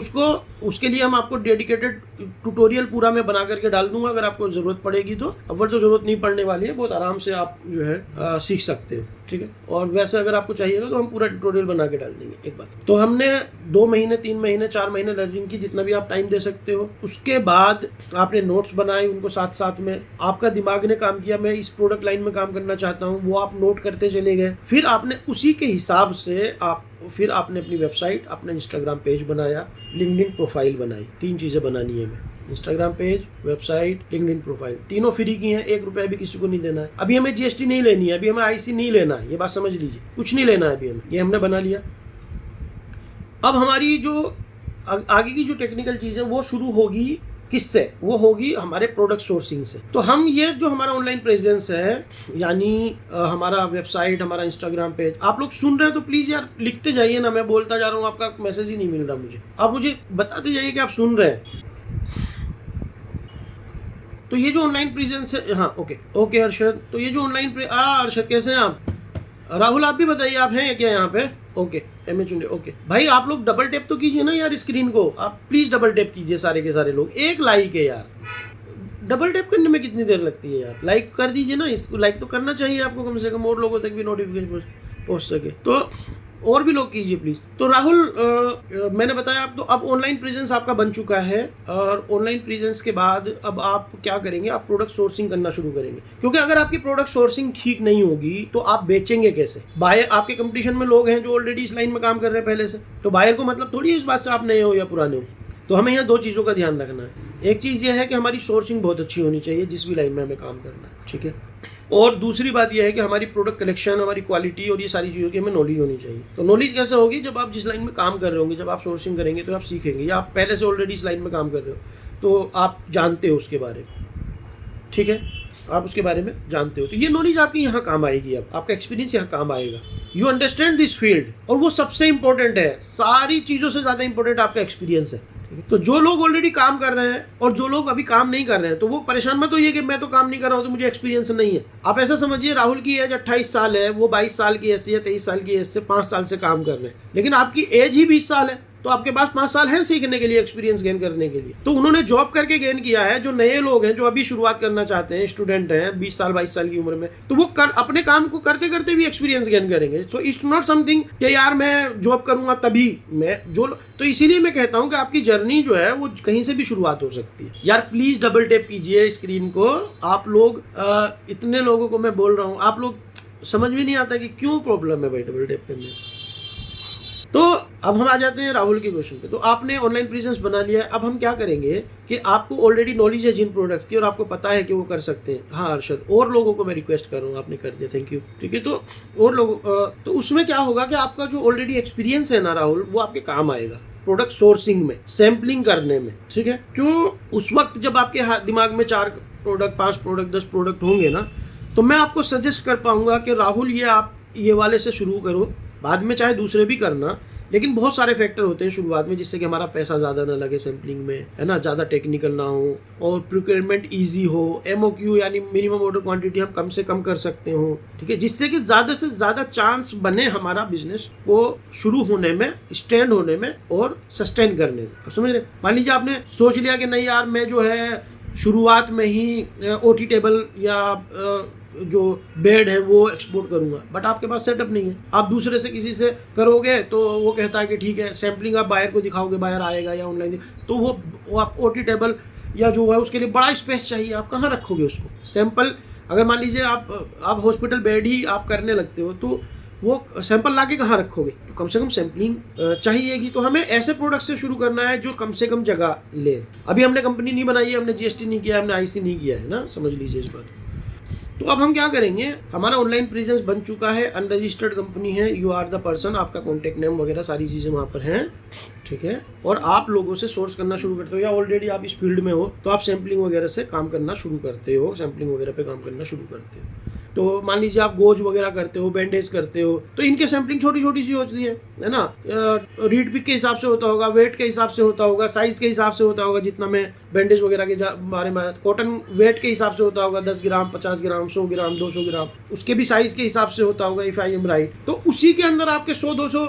उसके लिए हम आपको डेडिकेटेड ट्यूटोरियल पूरा मैं बना करके डाल दूंगा, अगर आपको जरूरत पड़ेगी तो। अव्वल तो जरूरत नहीं पड़ने वाली है, बहुत आराम से आप जो है सीख सकते हो, ठीक है। और वैसे अगर आपको चाहिएगा तो हम पूरा ट्यूटोरियल बना के डाल देंगे एक बार। तो हमने 2 महीने 3 महीने 4 महीने लर्निंग की, जितना भी आप टाइम दे सकते हो। उसके बाद आपने नोट्स बनाए, उनको साथ साथ में आपका दिमाग ने काम किया, मैं इस प्रोडक्ट लाइन में काम करना चाहता हूँ, वो आप नोट करते चले गए। फिर आपने उसी के हिसाब से फिर आपने अपनी वेबसाइट, अपना इंस्टाग्राम पेज बनाया, लिंक्डइन प्रोफाइल बनाई। 3 चीजें बनानी है हमें, Instagram page, website, LinkedIn profile, तीनों फ्री की हैं, 1 रुपया भी किसी को नहीं देना है। अभी हमें GST नहीं लेनी है, अभी हमें IC नहीं लेना है, ये बात समझ लीजिए, कुछ नहीं लेना है अभी हमें। ये हमने बना लिया, अब हमारी जो आगे की जो टेक्निकल चीज़ है वो शुरू होगी किससे? वो होगी हमारे प्रोडक्ट सोर्सिंग से। तो हम ये जो हमारा ऑनलाइन प्रेजेंस है, यानी हमारा वेबसाइट, हमारा इंस्टाग्राम पेज, आप लोग सुन रहे हैं तो प्लीज़ यार लिखते जाइए ना, मैं बोलता जा रहा हूँ, आपका मैसेज ही नहीं मिल रहा मुझे। आप मुझे बताते जाइए कि आप सुन रहे हैं। तो ये जो ऑनलाइन प्रेजेंस है, हाँ ओके अरशद, तो ये जो ऑनलाइन अरशद कैसे हैं आप? राहुल आप भी बताइए, आप हैं क्या यहाँ पे? ओके ओके भाई, आप लोग डबल टैप तो कीजिए ना यार स्क्रीन को, आप प्लीज डबल टैप कीजिए सारे के सारे लोग। एक लाइक है यार, डबल टैप करने में कितनी देर लगती है यार? लाइक कर दीजिए ना, इसको लाइक तो करना चाहिए आपको कम से कम, और लोगों तक भी नोटिफिकेशन पहुंच सके। तो और भी लोग कीजिए प्लीज। तो राहुल मैंने बताया आप, तो अब ऑनलाइन प्रेजेंस आपका बन चुका है, और ऑनलाइन प्रेजेंस के बाद अब आप क्या करेंगे? आप प्रोडक्ट सोर्सिंग करना शुरू करेंगे, क्योंकि अगर आपकी प्रोडक्ट सोर्सिंग ठीक नहीं होगी तो आप बेचेंगे कैसे? बायर, आपके कंपटीशन में लोग हैं जो ऑलरेडी इस लाइन में काम कर रहे हैं पहले से, तो बायर को मतलब थोड़ी इस बात से आप नए हो या पुराने हो। तो हमें यहाँ दो चीज़ों का ध्यान रखना है। एक चीज़ यह है कि हमारी सोर्सिंग बहुत अच्छी होनी चाहिए जिस भी लाइन में हमें काम करना है, ठीक है। और दूसरी बात यह है कि हमारी प्रोडक्ट कलेक्शन, हमारी क्वालिटी और ये सारी चीज़ों की हमें नॉलेज होनी चाहिए। तो नॉलेज कैसे होगी? जब आप जिस लाइन में काम कर रहे होंगे, जब आप सोर्सिंग करेंगे तो आप सीखेंगे, या आप पहले से ऑलरेडी इस लाइन में काम कर रहे हो तो आप जानते हो उसके बारे में, ठीक है, आप उसके बारे में जानते हो, तो ये नॉलेज आपकी यहाँ काम आएगी। अब आपका एक्सपीरियंस यहाँ काम आएगा। यू अंडरस्टैंड दिस फील्ड, और वो सबसे इंपॉर्टेंट है, सारी चीज़ों से ज़्यादा इंपॉर्टेंट आपका एक्सपीरियंस है। तो जो लोग ऑलरेडी काम कर रहे हैं और जो लोग अभी काम नहीं कर रहे हैं, तो वो परेशान मत होइए कि मैं तो काम नहीं कर रहा हूँ तो मुझे एक्सपीरियंस नहीं है। आप ऐसा समझिए, राहुल की एज 28 साल है, वो 22 साल की एज से या 23 साल की एज से 5 साल से काम कर रहे हैं, लेकिन आपकी एज ही 20 साल है, तो आपके पास 5 साल है सीखने के लिए, एक्सपीरियंस गेन करने के लिए। तो उन्होंने जॉब करके गेन किया है। जो नए लोग हैं, जो अभी शुरुआत करना चाहते हैं, स्टूडेंट हैं 20 साल 22 साल की उम्र में, तो वो अपने काम को करते करते भी एक्सपीरियंस गेन करेंगे। सो इट्स नॉट समथिंग कि यार मैं जॉब करूंगा तभी मैं जो, तो इसीलिए मैं कहता हूं कि आपकी जर्नी जो है वो कहीं से भी शुरुआत हो सकती है। यार प्लीज डबल टैप कीजिए स्क्रीन को। आप लोग इतने लोगों को मैं बोल रहा हूँ, आप लोग समझ में नहीं आता कि क्यों प्रॉब्लम है भाई डबल टैप करने में। तो अब हम आ जाते हैं राहुल के क्वेश्चन पे। तो आपने ऑनलाइन प्रेजेंस बना लिया है, अब हम क्या करेंगे कि आपको ऑलरेडी नॉलेज है जिन प्रोडक्ट की और आपको पता है कि वो कर सकते हैं। हाँ अरशद, और लोगों को मैं रिक्वेस्ट कर रहा हूँ, आपने कर दिया, थैंक यू, ठीक है। तो और लोगों तो उसमें क्या होगा कि आपका जो ऑलरेडी एक्सपीरियंस है ना राहुल, वो आपके काम आएगा प्रोडक्ट सोर्सिंग में, सैम्पलिंग करने में, ठीक है। क्यों? उस वक्त जब आपके दिमाग में 4 प्रोडक्ट, 5 प्रोडक्ट, 10 प्रोडक्ट होंगे ना, तो मैं आपको सजेस्ट कर पाऊंगा कि राहुल ये आप ये वाले से शुरू करो, बाद में चाहे दूसरे भी करना, लेकिन बहुत सारे फैक्टर होते हैं शुरुआत में जिससे कि हमारा पैसा ज़्यादा ना लगे सैम्पलिंग में, है ना, ज़्यादा टेक्निकल ना हो, और प्रोक्योरमेंट इजी हो, MOQ यानी मिनिमम ऑर्डर क्वांटिटी हम कम से कम कर सकते हो, ठीक है, जिससे कि ज़्यादा से ज़्यादा चांस बने हमारा बिजनेस को शुरू होने में, स्टैंड होने में और सस्टेन करने में। आप समझ रहे? मान लीजिए आपने सोच लिया कि नहीं यार मैं जो है शुरुआत में ही OT टेबल या जो बेड है वो एक्सपोर्ट करूंगा, बट आपके पास सेटअप नहीं है, आप दूसरे से किसी से करोगे तो वो कहता है कि ठीक है, सैम्पलिंग आप बायर को दिखाओगे, बायर आएगा या ऑनलाइन, तो वो आप OT टेबल या जो है उसके लिए बड़ा स्पेस चाहिए, आप कहाँ रखोगे उसको? सैंपल अगर मान लीजिए आप हॉस्पिटल बेड ही आप करने लगते हो तो वो सैंपल लाके कहाँ रखोगे? तो कम से कम सैम्पलिंग चाहिएगी। तो हमें ऐसे प्रोडक्ट से शुरू करना है जो कम से कम जगह ले। अभी हमने कंपनी नहीं बनाई है, हमने GST नहीं किया, हमने IC नहीं किया है ना, समझ लीजिए इस बात को। तो अब हम क्या करेंगे, हमारा ऑनलाइन प्रेजेंस बन चुका है, अनरजिस्टर्ड कंपनी है, यू आर द पर्सन, आपका कॉन्टैक्ट नेम वगैरह सारी चीज़ें वहाँ पर हैं, ठीक है, और आप लोगों से सोर्स करना शुरू करते हो, या ऑलरेडी आप इस फील्ड में हो तो आप सैम्पलिंग वगैरह से काम करना शुरू करते हो, सैम्पलिंग वगैरह पे काम करना शुरू करते हो। तो मान लीजिए आप गोज वगैरह करते हो, बैंडेज करते हो, तो इनके सैम्पलिंग छोटी छोटी सी होती है ना, रीड पिक के हिसाब से होता होगा, वेट के हिसाब से होता होगा, साइज के हिसाब से होता होगा, जितना मैं बैंडेज वगैरह के बारे में, कॉटन वेट के हिसाब से होता होगा, 10 ग्राम, 50 ग्राम, 100 ग्राम, 200 ग्राम, उसके भी साइज के हिसाब से होता होगा, इफ आई एम राइट। तो उसी के अंदर आपके 100-200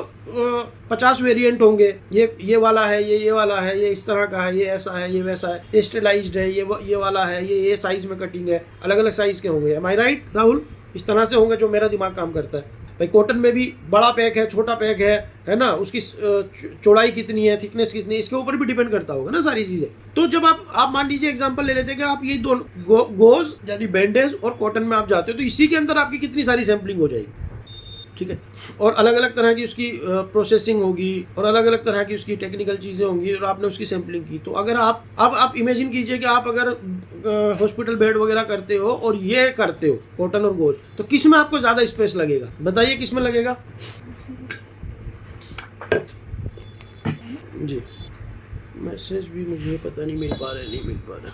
50 वेरिएंट होंगे, ये वाला है, ये वाला है, ये इस तरह का है, ये ऐसा है, ये वैसा है, ये स्टेलाइज्ड है, ये वाला है, ये साइज में कटिंग है, अलग अलग साइज के होंगे। एम आई राइट राहुल? इस तरह से होंगे जो मेरा दिमाग काम करता है। भाई कॉटन में भी बड़ा पैक है, छोटा पैक है ना, उसकी चौड़ाई कितनी है, थिकनेस कितनी है, इसके ऊपर भी डिपेंड करता होगा ना सारी चीज़ें। तो जब आप मान लीजिए एग्जांपल ले लेते हैं कि आप ये दोनों गोज यानी बैंडेज और कॉटन में आप जाते हो, तो इसी के अंदर आपकी कितनी सारी सैम्पलिंग हो जाएगी, ठीक है, और अलग अलग तरह की उसकी प्रोसेसिंग होगी और अलग अलग तरह की उसकी टेक्निकल चीज़ें होंगी, और आपने उसकी सैम्पलिंग की। तो अगर आप इमेजिन कीजिए कि आप अगर हॉस्पिटल बेड वगैरह करते हो और ये करते हो कॉटन और गोज, तो किस में आपको ज़्यादा स्पेस लगेगा? बताइए किस में लगेगा? जी, मैसेज भी मुझे पता नहीं मिल पा रहा है, नहीं मिल पा रहा।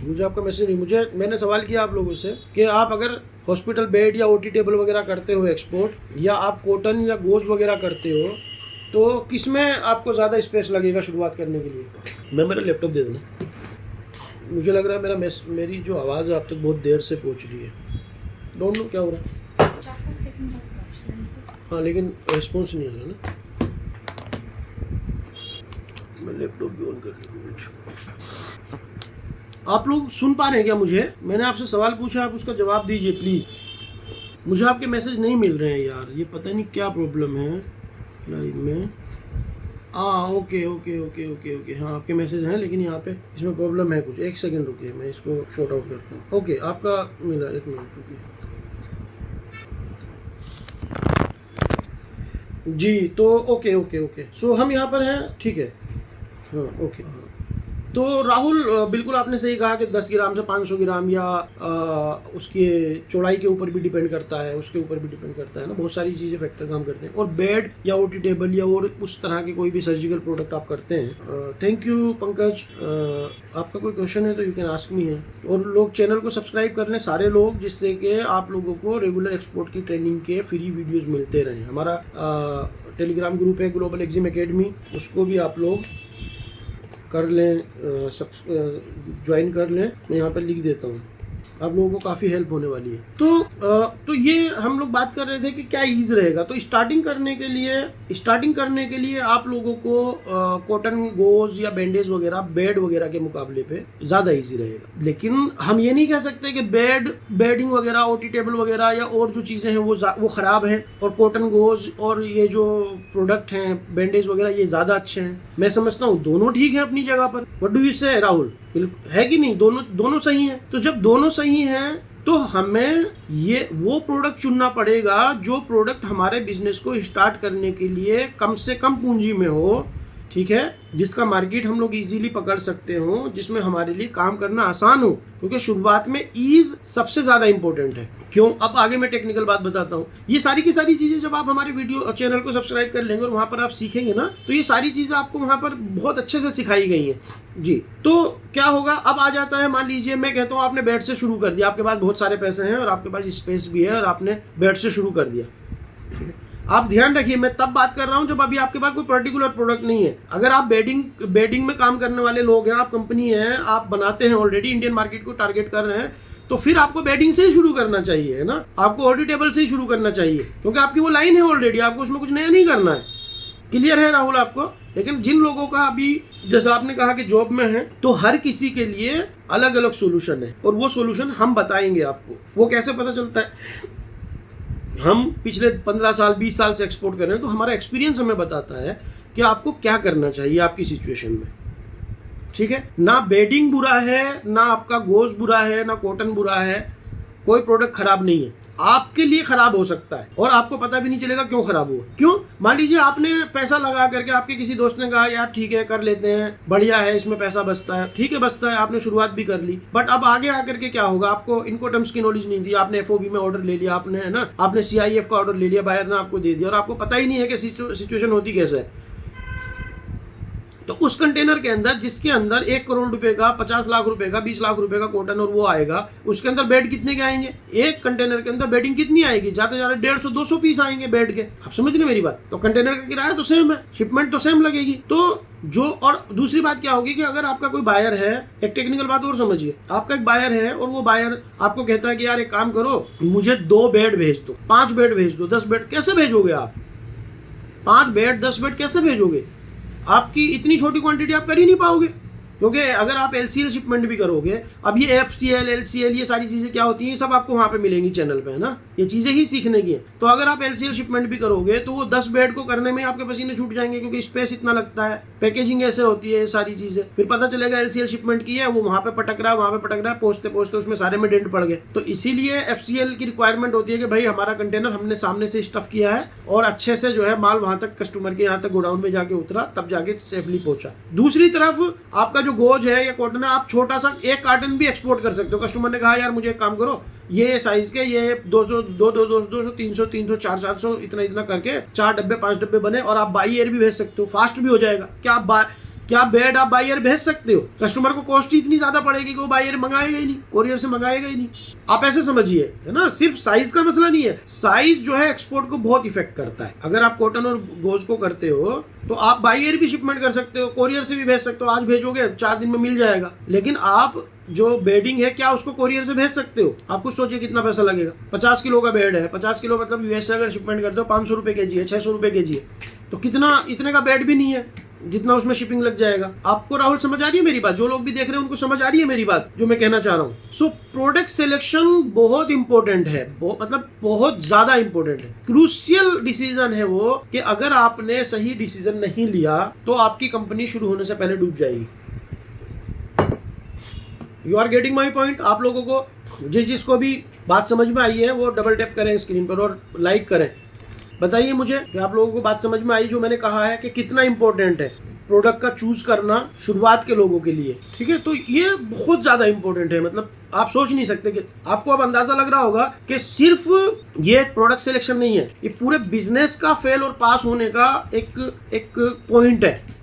मुझे आपका मैसेज नहीं, मैंने सवाल किया आप लोगों से कि आप अगर हॉस्पिटल बेड या ओटी टेबल वगैरह करते हो एक्सपोर्ट, या आप कॉटन या गोज वगैरह करते हो, तो किस में आपको ज़्यादा स्पेस लगेगा शुरुआत करने के लिए? मैं मेरा लैपटॉप दे देना। मुझे लग रहा है मेरी जो आवाज़ है आप तक बहुत देर से पहुंच रही है। डोंट नो क्या हो रहा है। हाँ, लेकिन रिस्पॉन्स नहीं आ रहा ना। मैं लैपटॉप भी ऑन कर लूँ। आप लोग सुन पा रहे हैं क्या मुझे? मैंने आपसे सवाल पूछा, आप उसका जवाब दीजिए प्लीज़। मुझे आपके मैसेज नहीं मिल रहे हैं यार, ये पता नहीं क्या प्रॉब्लम है लाइव में। Okay okay okay okay okay, हाँ आपके मैसेज हैं, लेकिन यहाँ पे इसमें प्रॉब्लम है कुछ। एक सेकंड रुकिए, मैं इसको शॉर्ट आउट करता हूँ। ओके, आपका मिला, एक मिनट रुकिए। जी, तो ओके ओके ओके, सो हम यहाँ पर हैं, ठीक है। हाँ ओके, तो राहुल बिल्कुल आपने सही कहा कि 10 ग्राम से 500 ग्राम या उसके चौड़ाई के ऊपर भी डिपेंड करता है, उसके ऊपर भी डिपेंड करता है ना, बहुत सारी चीज़ें फैक्टर काम करते हैं। और बेड या ओटी टेबल या और उस तरह के कोई भी सर्जिकल प्रोडक्ट आप करते हैं। थैंक यू पंकज, आपका कोई क्वेश्चन है तो यू कैन आस्क मी है। और लोग चैनल को सब्सक्राइब कर लें सारे लोग, जिससे कि आप लोगों को रेगुलर एक्सपोर्ट की ट्रेनिंग के फ्री वीडियोज़ मिलते रहें। हमारा टेलीग्राम ग्रुप है ग्लोबल एक्जिम अकेडमी, उसको भी आप लोग कर लें, ज्वाइन कर लें। मैं यहाँ पर लिख देता हूँ, आप लोगों को काफ़ी हेल्प होने वाली है। तो ये हम लोग बात कर रहे थे कि क्या ईज रहेगा। तो स्टार्टिंग करने के लिए आप लोगों को कॉटन गोज या बैंडेज वगैरह बेड वगैरह के मुकाबले पे ज़्यादा इजी रहेगा। लेकिन हम ये नहीं कह सकते कि बेडिंग वगैरह, ओटी टेबल वगैरह या और जो चीज़ें हैं वो ख़राब हैं, और कॉटन गोज और ये जो प्रोडक्ट हैं बैंडेज वगैरह ये ज़्यादा अच्छे हैं। मैं समझता हूँ दोनों ठीक है अपनी जगह पर। व्हाट डू यू से राहुल, है कि नहीं? दोनों सही हैं। तो जब दोनों सही हैं तो हमें ये वो प्रोडक्ट चुनना पड़ेगा जो प्रोडक्ट हमारे बिजनेस को स्टार्ट करने के लिए कम से कम पूंजी में हो, ठीक है, जिसका मार्केट हम लोग इजीली पकड़ सकते हो, जिसमें हमारे लिए काम करना आसान हो, क्योंकि शुरुआत में ईज सबसे ज्यादा इंपॉर्टेंट है। क्यों? अब आगे मैं टेक्निकल बात बताता हूँ। ये सारी की सारी चीजें जब आप हमारे वीडियो चैनल को सब्सक्राइब कर लेंगे और वहां पर आप सीखेंगे ना, तो ये सारी चीजें आपको वहां पर बहुत अच्छे से सिखाई गई हैं। जी, तो क्या होगा, अब आ जाता है, मान लीजिए मैं कहता हूँ आपने बेड से शुरू कर दिया, आपके पास बहुत सारे पैसे हैं और आपके पास स्पेस भी है और आपने बेड से शुरू कर दिया। आप ध्यान रखिए, मैं तब बात कर रहा हूं जब अभी आपके पास कोई पर्टिकुलर प्रोडक्ट नहीं है। अगर आप बेडिंग में काम करने वाले लोग हैं, आप कंपनी है, आप बनाते हैं ऑलरेडी, इंडियन मार्केट को टारगेट कर रहे हैं, तो फिर आपको बेडिंग से ही शुरू करना चाहिए, है ना। आपको ओटी टेबल से ही शुरू करना चाहिए, क्योंकि आपकी वो लाइन है ऑलरेडी, आपको उसमें कुछ नया नहीं करना है। क्लियर है राहुल आपको? लेकिन जिन लोगों का अभी, जैसा आपने कहा कि जॉब में है, तो हर किसी के लिए अलग अलग सोल्यूशन है, और वो सोल्यूशन हम बताएंगे आपको। वो कैसे पता चलता है? हम पिछले 15 साल 20 साल से एक्सपोर्ट कर रहे हैं, तो हमारा एक्सपीरियंस हमें बताता है कि आपको क्या करना चाहिए आपकी सिचुएशन में, ठीक है। ना बेडिंग बुरा है, ना आपका गोश बुरा है, ना कॉटन बुरा है, कोई प्रोडक्ट खराब नहीं है। आपके लिए खराब हो सकता है और आपको पता भी नहीं चलेगा क्यों खराब हुआ। क्यों? मान लीजिए आपने पैसा लगा करके, आपके किसी दोस्त ने कहा यार ठीक है कर लेते हैं, बढ़िया है, इसमें पैसा बचता है, ठीक है बचता है, आपने शुरुआत भी कर ली। बट अब आगे आकर के क्या होगा, आपको इनको टर्म्स की नॉलेज नहीं थी, आपने एफओबी में ऑर्डर ले लिया, आपने, है ना, आपने सीआईएफ का ऑर्डर ले लिया, बायर ने आपको दे दिया, और आपको पता ही नहीं है कि सिचुएशन होती कैसे है। तो उस कंटेनर के अंदर, जिसके अंदर 1 करोड़ रुपए का, 50 लाख रुपए का, 20 लाख रुपए का कॉटन और वो आएगा, उसके अंदर बेड कितने के आएंगे? एक कंटेनर के अंदर बेडिंग कितनी आएगी? जाते जाते 150-200 पीस आएंगे बेड के। आप समझ रहे मेरी बात? तो कंटेनर का किराया तो सेम है, शिपमेंट तो सेम लगेगी। तो जो, और दूसरी बात क्या होगी कि अगर आपका कोई बायर है, एक टेक्निकल बात और समझिए, आपका एक बायर है और वो बायर आपको कहता है कि यार एक काम करो, मुझे 2 बेड भेज दो, 5 बेड भेज दो, 10 बेड। कैसे भेजोगे आप? 5 बेड 10 बेड कैसे भेजोगे? आपकी इतनी छोटी क्वांटिटी आप कर ही नहीं पाओगे, क्योंकि अगर आप एलसीएल शिपमेंट भी करोगे, अब ये एफसीएल, एलसीएल, ये सारी चीजें क्या होती हैं, सब आपको वहां पे मिलेंगी चैनल पे, है ना, ये चीजें ही सीखने की है। तो अगर आप एलसीएल शिपमेंट भी करोगे तो वो 10 बेड को करने में आपके पसीने छूट जाएंगे, क्योंकि स्पेस इतना लगता है, पैकेजिंग ऐसे होती है, ये सारी चीजें। फिर पता चलेगा एलसीएल शिपमेंट की है, वो वहां पे पटक रहा है, वहां पे पटक रहा है, पहुंचते पहुंचते उसमें सारे में डेंट पड़ गए। तो इसीलिए एफसीएल की रिक्वायरमेंट होती है कि भाई हमारा कंटेनर हमने सामने से स्टफ किया है और अच्छे से जो है माल वहां तक, कस्टमर के यहाँ तक गोडाउन में जाके उतरा, तब जाके सेफली पहुंचा। दूसरी तरफ आपका जो जो गोज है या कॉटन है, आप छोटा सा 1 कार्टन भी एक्सपोर्ट कर सकते हो। कस्टमर ने कहा यार मुझे एक काम करो, ये साइज के ये 200 200 300 300 400 इतना करके 4 डब्बे 5 डब्बे बने, और आप बाई एयर भी भेज सकते हो, फास्ट भी हो जाएगा। क्या बेड आप बाई एयर भेज सकते हो? कस्टमर को कॉस्ट ही इतनी ज्यादा पड़ेगी कि वो बाई एयर मंगाएगा ही नहीं, कोरियर से मंगाएगा ही नहीं। आप ऐसे समझिए, है ना। सिर्फ साइज का मसला नहीं है, साइज जो है एक्सपोर्ट को बहुत इफेक्ट करता है। अगर आप कॉटन और गोज को करते हो तो आप बाई एयर भी शिपमेंट कर सकते हो, कोरियर से भी भेज सकते हो। आज भेजोगे 4 दिन में मिल जाएगा। लेकिन आप जो बेडिंग है, क्या उसको कोरियर से भेज सकते हो? आप कुछ सोचिए कितना पैसा लगेगा। 50 किलो का बेड है, 50 किलो मतलब यूएस से अगर शिपमेंट करते हो 500 रुपए के जी है, 600 रुपए के जी है, तो कितना, इतने का बेड भी नहीं है जितना उसमें शिपिंग लग जाएगा। आपको राहुल समझ आ रही है मेरी बात? जो लोग भी देख रहे हैं उनको समझ आ रही है मेरी बात जो मैं कहना चाह रहा हूँ। सो प्रोडक्ट सिलेक्शन बहुत इंपॉर्टेंट है, मतलब बहुत ज्यादा इंपॉर्टेंट है, क्रूशियल डिसीजन है वो, कि अगर आपने सही डिसीजन नहीं लिया तो आपकी कंपनी शुरू होने से पहले डूब जाएगी। You are getting my point? आप लोगों को जिसको भी बात समझ में आई है वो डबल टैप करें स्क्रीन पर और लाइक करें। बताइए मुझे कि आप लोगों को बात समझ में आई जो मैंने कहा है कि कितना इंपॉर्टेंट है प्रोडक्ट का चूज करना शुरुआत के लोगों के लिए। ठीक है, तो ये बहुत ज्यादा इंपॉर्टेंट है। मतलब आप सोच नहीं सकते कि आपको अब अंदाजा लग रहा होगा कि सिर्फ ये प्रोडक्ट सिलेक्शन नहीं है, ये पूरे बिजनेस का फेल और पास होने का एक पॉइंट है।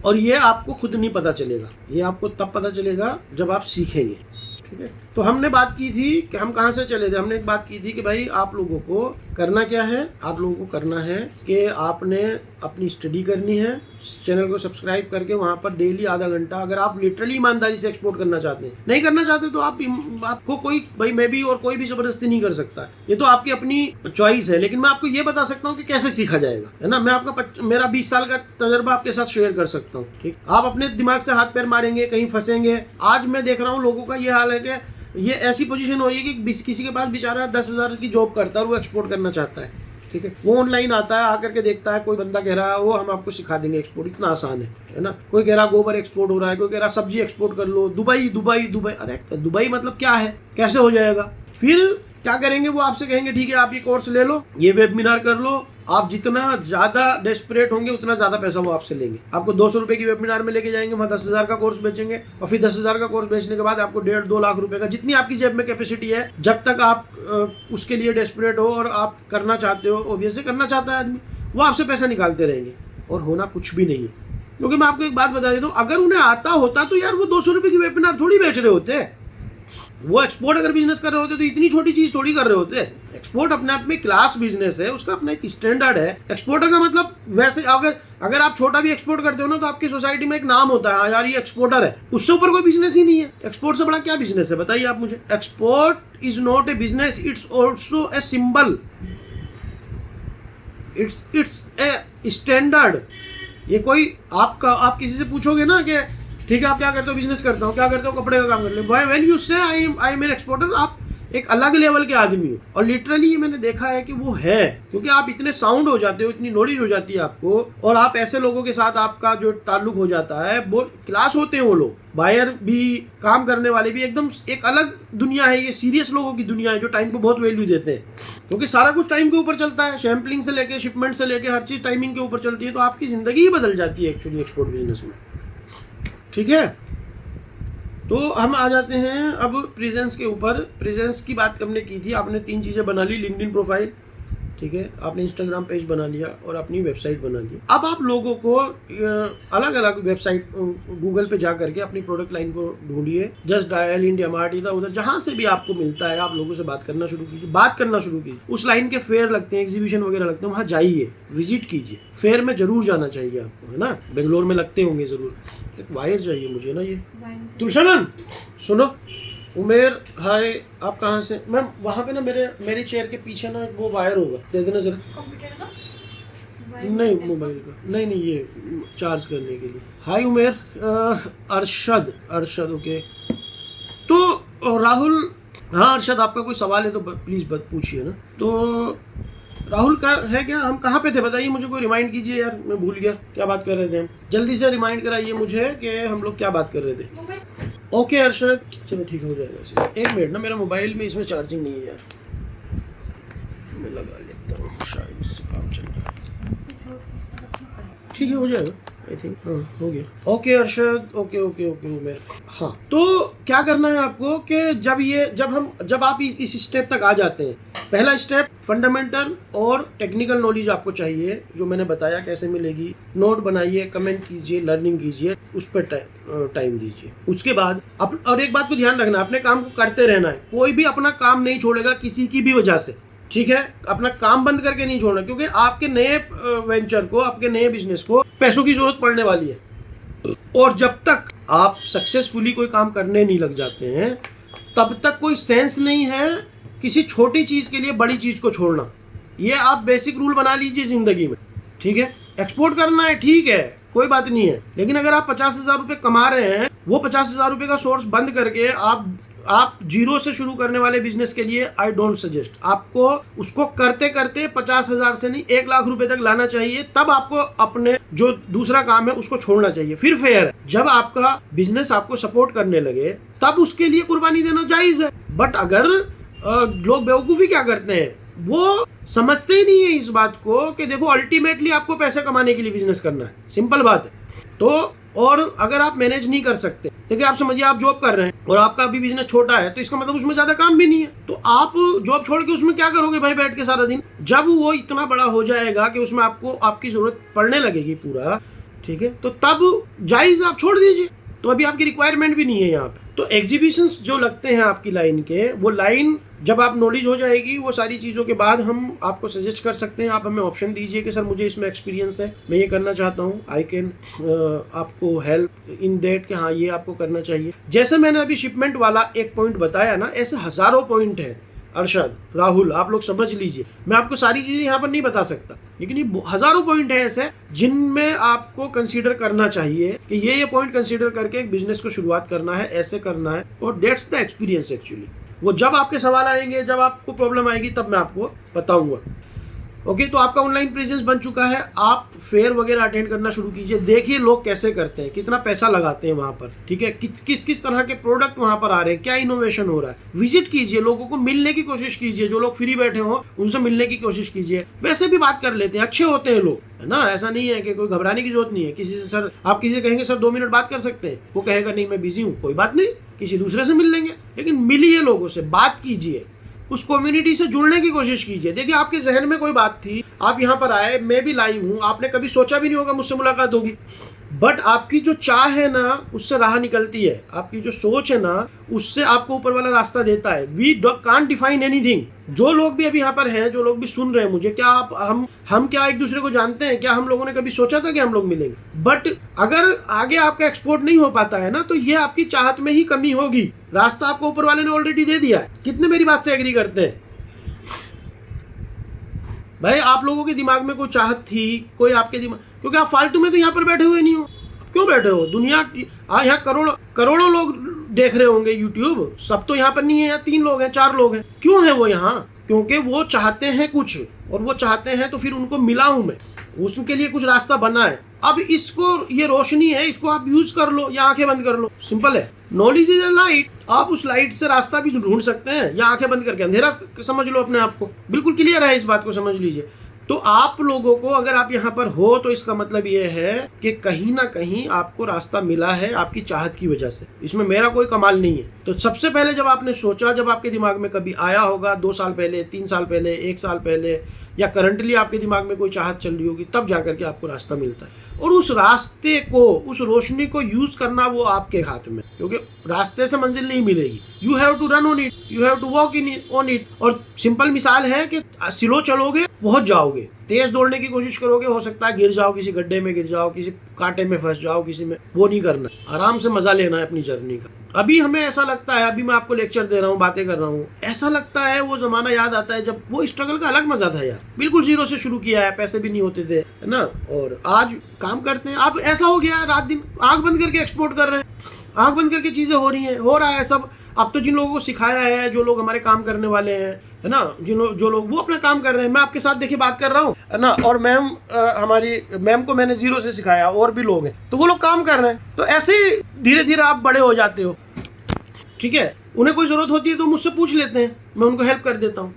और ये आपको खुद नहीं पता चलेगा, ये आपको तब पता चलेगा जब आप सीखेंगे। ठीक है, तो हमने बात की थी कि हम कहाँ से चले थे। हमने एक बात की थी कि भाई आप लोगों को करना क्या है, आप लोगों को करना है कि आपने अपनी स्टडी करनी है, चैनल को सब्सक्राइब करके वहाँ पर डेली आधा घंटा, अगर आप लिटरली ईमानदारी से एक्सपोर्ट करना चाहते हैं, नहीं करना चाहते तो आपको कोई, भाई मैं भी और कोई भी जबरदस्ती नहीं कर सकता, ये तो आपकी अपनी चॉइस है। लेकिन मैं आपको ये बता सकता हूँ कि कैसे सीखा जाएगा, है ना। मैं आपका मेरा 20 साल का तजर्बा आपके साथ शेयर कर सकता हूँ। ठीक, आप अपने दिमाग से हाथ पैर मारेंगे, कहीं फंसेंगे। आज मैं देख रहा हूँ लोगों का ये हाल है कि ये ऐसी पोजीशन हो रही है कि किसी के पास बेचारा 10,000 की जॉब करता है और वो एक्सपोर्ट करना चाहता है। ठीक है, वो ऑनलाइन आता है, आकर के देखता है, कोई बंदा कह रहा है वो हम आपको सिखा देंगे एक्सपोर्ट, इतना आसान है ना। कोई कह रहा गोबर एक्सपोर्ट हो रहा है, कोई कह रहा सब्जी एक्सपोर्ट कर लो, दुबई दुबई दुबई। अरे दुबई मतलब क्या है, कैसे हो जाएगा? फिर क्या करेंगे वो? आपसे कहेंगे ठीक है आप ये कोर्स ले लो, ये वेबिनार कर लो। आप जितना ज्यादा डेस्परेट होंगे उतना ज्यादा पैसा वो आपसे लेंगे। आपको 200 रुपए की वेबिनार में लेके जाएंगे, वहाँ 10,000 का कोर्स बेचेंगे, और फिर 10,000 का कोर्स बेचने के बाद आपको 1.5-2 लाख रुपए का, जितनी आपकी जेब में कैपेसिटी है, जब तक आप उसके लिए डेस्परेट हो और आप करना चाहते हो, ऑब्वियसली करना चाहता है आदमी, वो आपसे पैसा निकालते रहेंगे और होना कुछ भी नहीं है। क्योंकि मैं आपको एक बात बता देता हूँ, अगर उन्हें आता होता तो यार वो 200 रुपए की वेबिनार थोड़ी बेच रहे होते। वो एक्सपोर्ट अगर बिजनेस कर रहे होते तो इतनी छोटी चीज थोड़ी कर रहे होते। एक्सपोर्ट अपने आप में क्लास बिजनेस है, उसका अपना एक स्टैंडर्ड है। एक्सपोर्टर का मतलब वैसे अगर आप छोटा भी एक्सपोर्ट करते हो ना तो आपकी सोसाइटी में एक नाम होता है, यार ये एक्सपोर्टर है, उससे ऊपर कोई बिजनेस ही नहीं है। एक्सपोर्ट से बड़ा क्या बिजनेस है बताइए आप मुझे? Export is not A business, it's also a symbol, it's a standard. ये कोई आप किसी से पूछोगे ना कि ठीक है आप क्या करते हो? बिजनेस करता हूँ। क्या करते हो? कपड़े का काम करते हो। व्हेन यू से आई एम एन एक्सपोर्टर, आप एक अलग लेवल के आदमी हो। और लिटरली ये मैंने देखा है कि वो है, क्योंकि आप इतने साउंड हो जाते हो, इतनी नॉलेज हो जाती है आपको, और आप ऐसे लोगों के साथ आपका जो ताल्लुक हो जाता है, वो क्लास होते हैं वो लोग, बायर भी, काम करने वाले भी, एकदम एक अलग दुनिया है। ये सीरियस लोगों की दुनिया है जो टाइम को बहुत वैल्यू देते हैं, क्योंकि सारा कुछ टाइम के ऊपर चलता है। सैम्पलिंग से लेके शिपमेंट से लेके हर चीज टाइमिंग के ऊपर चलती है। तो आपकी जिंदगी ही बदल जाती है एक्चुअली एक्सपोर्ट बिजनेस में। ठीक है, तो हम आ जाते हैं अब प्रेजेंस के ऊपर। प्रेजेंस की बात हमने की थी, आपने 3 चीज़ें बना ली, लिंक्डइन प्रोफाइल, ठीक है, आपने इंस्टाग्राम पेज बना लिया और अपनी वेबसाइट बना ली। अब आप लोगों को अलग अलग वेबसाइट गूगल पे जा करके अपनी प्रोडक्ट लाइन को ढूंढिए, जस्ट डायल, इंडिया मार्ट, इधर उधर जहाँ से भी आपको मिलता है, आप लोगों से बात करना शुरू कीजिए, बात करना शुरू कीजिए। उस लाइन के फेयर लगते हैं, एग्जीबिशन वगैरह लगते हैं, वहाँ जाइए, विजिट कीजिए। फेयर में जरूर जाना चाहिए आपको, है ना। बेंगलोर में लगते होंगे जरूर। एक वायर चाहिए मुझे ना, ये तुलसन सुनो। उमेर हाय, आप कहाँ से? मैम वहाँ पे ना मेरी चेयर के पीछे ना वो वायर होगा, दे देना जरा। कंप्यूटर का? नहीं, मोबाइल का नहीं, ये चार्ज करने के लिए। हाय उमेर, अरशद ओके। तो राहुल, हाँ अरशद, आपका कोई सवाल है तो प्लीज पूछिए ना। तो राहुल का है क्या? हम कहाँ पे थे बताइए मुझे, कोई रिमाइंड कीजिए यार, मैं भूल गया क्या बात कर रहे थे हम। जल्दी से रिमाइंड कराइए मुझे कि हम लोग क्या बात कर रहे थे। ओके अरशद, चलो ठीक हो जाएगा। 1 मिनट ना, मेरा मोबाइल में इसमें चार्जिंग नहीं है यार। मैं लगा लेता हूँ, शायद इससे काम चल रहा है। ठीक है, हो जाएगा आई थिंक। हाँ, हो गया। Okay Arshad, okay okay okay Umer. हाँ, तो क्या करना है आपको कि जब आप इस स्टेप तक आ जाते हैं, पहला स्टेप फंडामेंटल और टेक्निकल नॉलेज आपको चाहिए, जो मैंने बताया कैसे मिलेगी। नोट बनाइए, कमेंट कीजिए, लर्निंग कीजिए, उस पर टाइम दीजिए। उसके बाद और एक बात को ध्यान रखना, अपने काम को करते रहना है। कोई भी अपना काम नहीं छोड़ेगा किसी की भी वजह से, ठीक है। अपना काम बंद करके नहीं छोड़ना, क्योंकि आपके नए वेंचर को, आपके नए बिजनेस को पैसों की जरूरत पड़ने वाली है। और जब तक आप सक्सेसफुली कोई काम करने नहीं लग जाते हैं, तब तक कोई सेंस नहीं है किसी छोटी चीज के लिए बड़ी चीज को छोड़ना। ये आप बेसिक रूल बना लीजिए जिंदगी में, ठीक है। एक्सपोर्ट करना है, ठीक है, कोई बात नहीं है, लेकिन अगर आप 50,000 रुपये कमा रहे हैं, वो 50,000 रुपये का सोर्स बंद करके आप जीरो से शुरू करने वाले बिजनेस के लिए आई डोंट सजेस्ट। आपको उसको करते करते 50,000 से नहीं 1 लाख रुपए तक लाना चाहिए, तब आपको अपने जो दूसरा काम है उसको छोड़ना चाहिए, फिर फेयर है। जब आपका बिजनेस आपको सपोर्ट करने लगे तब उसके लिए कुर्बानी देना जायज है। बट अगर लोग बेवकूफ़ी क्या करते हैं, वो समझते ही नहीं है इस बात को कि देखो अल्टीमेटली आपको पैसे कमाने के लिए बिजनेस करना है, सिंपल बात है। तो और अगर आप मैनेज नहीं कर सकते, देखिए आप समझिए आप जॉब कर रहे हैं और आपका अभी बिजनेस छोटा है, तो इसका मतलब उसमें ज्यादा काम भी नहीं है, तो आप जॉब छोड़ के उसमें क्या करोगे भाई बैठ के सारा दिन। जब वो इतना बड़ा हो जाएगा कि उसमें आपको आपकी जरूरत पड़ने लगेगी पूरा, ठीक है, तो तब जायज आप छोड़ दीजिए। तो अभी आपकी रिक्वायरमेंट भी नहीं है यहाँ पे। तो एग्जीबिशंस जो लगते हैं आपकी लाइन के, वो लाइन जब आप नॉलेज हो जाएगी, वो सारी चीज़ों के बाद हम आपको सजेस्ट कर सकते हैं। आप हमें ऑप्शन दीजिए कि सर मुझे इसमें एक्सपीरियंस है, मैं ये करना चाहता हूँ, आई कैन आपको हेल्प इन दैट कि हाँ ये आपको करना चाहिए। जैसे मैंने अभी शिपमेंट वाला एक पॉइंट बताया ना, ऐसे हज़ारों पॉइंट है अरशद, राहुल, आप लोग समझ लीजिए। मैं आपको सारी चीज़ें यहाँ पर नहीं बता सकता, लेकिन ये हज़ारों पॉइंट है ऐसे जिनमें आपको कंसीडर करना चाहिए कि ये पॉइंट कंसीडर करके एक बिजनेस को शुरुआत करना है, ऐसे करना है। और दैट्स द एक्सपीरियंस एक्चुअली। वो जब आपके सवाल आएंगे, जब आपको प्रॉब्लम आएगी, तब मैं आपको बताऊंगा। ओके, तो आपका ऑनलाइन प्रेजेंस बन चुका है, आप फेयर वगैरह अटेंड करना शुरू कीजिए। देखिए लोग कैसे करते हैं, कितना पैसा लगाते हैं वहाँ पर, ठीक है, किस किस तरह के प्रोडक्ट वहाँ पर आ रहे हैं, क्या इनोवेशन हो रहा है। विजिट कीजिए, लोगों को मिलने की कोशिश कीजिए, जो लोग फ्री बैठे हो उनसे मिलने की कोशिश कीजिए। वैसे भी बात कर लेते हैं, अच्छे होते हैं लोग, है ना, ऐसा नहीं है कि कोई घबराने की जरूरत नहीं है। किसी से सर, आप किसी से कहेंगे सर 2 मिनट बात कर सकते हैं, वो कहेगा नहीं मैं बिजी हूँ, कोई बात नहीं, किसी दूसरे से मिल लेंगे। लेकिन मिलिए, लोगों से बात कीजिए, उस कम्युनिटी से जुड़ने की कोशिश कीजिए। देखिए आपके जहन में कोई बात थी, आप यहाँ पर आए, मैं भी लाइव हूँ, आपने कभी सोचा भी नहीं होगा मुझसे मुलाकात होगी, बट आपकी जो चाह है ना, उससे राह निकलती है। आपकी जो सोच है ना, उससे आपको ऊपर वाला रास्ता देता है। We can't define anything. जो लोग भी अभी यहाँ पर हैं, जो लोग भी सुन रहे हैं मुझे, क्या आप हम क्या एक दूसरे को जानते हैं? क्या हम लोगों ने कभी सोचा था कि हम लोग मिलेंगे? बट अगर आगे आपका एक्सपोर्ट नहीं हो पाता है ना, तो ये आपकी चाहत में ही कमी होगी। रास्ता आपको ऊपर वाले ने ऑलरेडी दे दिया है। कितने मेरी बात से एग्री करते हैं भाई? आप लोगों के दिमाग में कोई चाहत थी, कोई आपके दिमाग, क्योंकि आप फालतू में तो यहाँ पर बैठे हुए नहीं हो। क्यों बैठे हो? दुनिया यहाँ करोड़ों लोग देख रहे होंगे यूट्यूब, सब तो यहाँ पर नहीं है, यहाँ 3 लोग हैं, 4 लोग हैं। क्यों है वो यहाँ? क्योंकि वो चाहते हैं कुछ, और वो चाहते हैं तो फिर उनको मिला हूं मैं, उसके लिए कुछ रास्ता बना है। अब इसको, ये रोशनी है, इसको आप यूज कर लो या आंखें बंद कर लो, सिंपल है। Knowledge is a light. आप उस लाइट से रास्ता भी ढूंढ सकते हैं, या आंखें बंद करके अंधेरा समझ लो अपने आप को। बिल्कुल क्लियर है, इस बात को समझ लीजिए। तो आप लोगों को, अगर आप यहाँ पर हो, तो इसका मतलब ये है कि कहीं ना कहीं आपको रास्ता मिला है आपकी चाहत की वजह से। इसमें मेरा कोई कमाल नहीं है। तो सबसे पहले जब आपने सोचा, जब आपके दिमाग में कभी आया होगा 2 साल पहले, 3 साल पहले, 1 साल पहले, या करंटली आपके दिमाग में कोई चाहत चल रही होगी, तब जाकर के आपको रास्ता मिलता है। और उस रास्ते को, उस रोशनी को यूज करना वो आपके हाथ में, क्योंकि रास्ते से मंजिल नहीं मिलेगी। You have to run on it, you have to walk on it. और सिंपल मिसाल है कि स्लो चलोगे पहुंच जाओगे, तेज दौड़ने की कोशिश करोगे, हो सकता है गिर जाओ, किसी गड्ढे में गिर जाओ, किसी कांटे में फंस जाओ, किसी में, वो नहीं करना। आराम से मजा लेना है अपनी जर्नी का। अभी हमें ऐसा लगता है, अभी मैं आपको लेक्चर दे रहा हूँ, बातें कर रहा हूँ, ऐसा लगता है वो जमाना याद आता है जब वो स्ट्रगल का अलग मजा था यार। बिल्कुल जीरो से शुरू किया है, पैसे भी नहीं होते थे, है ना, और आज काम करते हैं। अब ऐसा हो गया है, रात दिन आंख बंद करके एक्सपोर्ट कर रहे हैं, आंख बंद करके चीजें हो रही हैं, हो रहा है सब। अब तो जिन लोगों को सिखाया है, जो लोग हमारे काम करने वाले हैं, है ना, जो लोग वो अपना काम कर रहे हैं, मैं आपके साथ देखिए बात कर रहा हूँ, है ना, और मैम, हमारी मैम को मैंने जीरो से सिखाया, और भी लोग हैं, तो वो लोग काम कर रहे हैं। तो ऐसे ही धीरे धीरे आप बड़े हो जाते हो, ठीक है। उन्हें कोई जरूरत होती है तो मुझसे पूछ लेते हैं, मैं उनको हेल्प कर देता हूँ।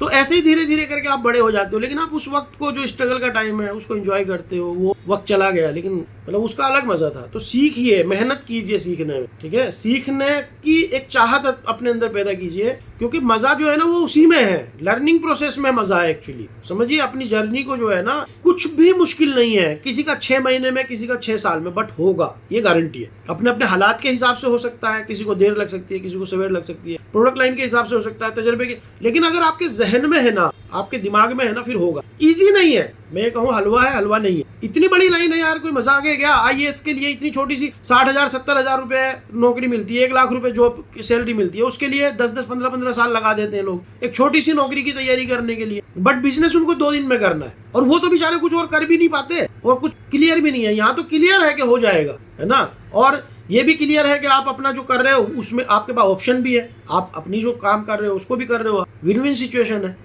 तो ऐसे ही धीरे धीरे करके आप बड़े हो जाते हो। लेकिन आप उस वक्त को जो स्ट्रगल का टाइम है उसको एंजॉय करते हो। वो वक्त चला गया लेकिन मतलब उसका अलग मजा था। तो सीखिए, मेहनत कीजिए सीखने में, ठीक है। सीखने की एक चाहत अपने अंदर पैदा कीजिए, क्योंकि मजा जो है ना वो उसी में है। लर्निंग प्रोसेस में मजा है एक्चुअली। समझिए अपनी जर्नी को जो है ना, कुछ भी मुश्किल नहीं है। किसी का 6 महीने में, किसी का 6 साल में, बट होगा, ये गारंटी है। अपने अपने हालात के हिसाब से हो सकता है, किसी को देर लग सकती है, किसी को सवेर लग सकती है, प्रोडक्ट लाइन के हिसाब से हो सकता है, तजर्बे के। लेकिन अगर आपके जहन में है ना, आपके दिमाग में है ना, फिर होगा। इजी नहीं है, मैं कहूँ हलवा है, हलवा नहीं है। इतनी बड़ी लाइन है यार, कोई मजाक है क्या? IAS के लिए इतनी छोटी सी 60,000 70,000 रुपए नौकरी मिलती है, 1 लाख रुपए जॉब की सैलरी मिलती है, उसके लिए 10-10 15-15 साल लगा देते हैं लोग एक छोटी सी नौकरी की तैयारी करने के लिए। बट बिजनेस उनको 2 दिन में करना है, और वो तो बेचारे कुछ और कर भी नहीं पाते, और कुछ क्लियर भी नहीं है। यहाँ तो क्लियर है कि हो जाएगा, है ना। और ये भी क्लियर है कि आप अपना जो कर रहे हो उसमें आपके पास ऑप्शन भी है, आप अपनी जो काम कर रहे हो उसको भी कर रहे हो, विन विन सिचुएशन है,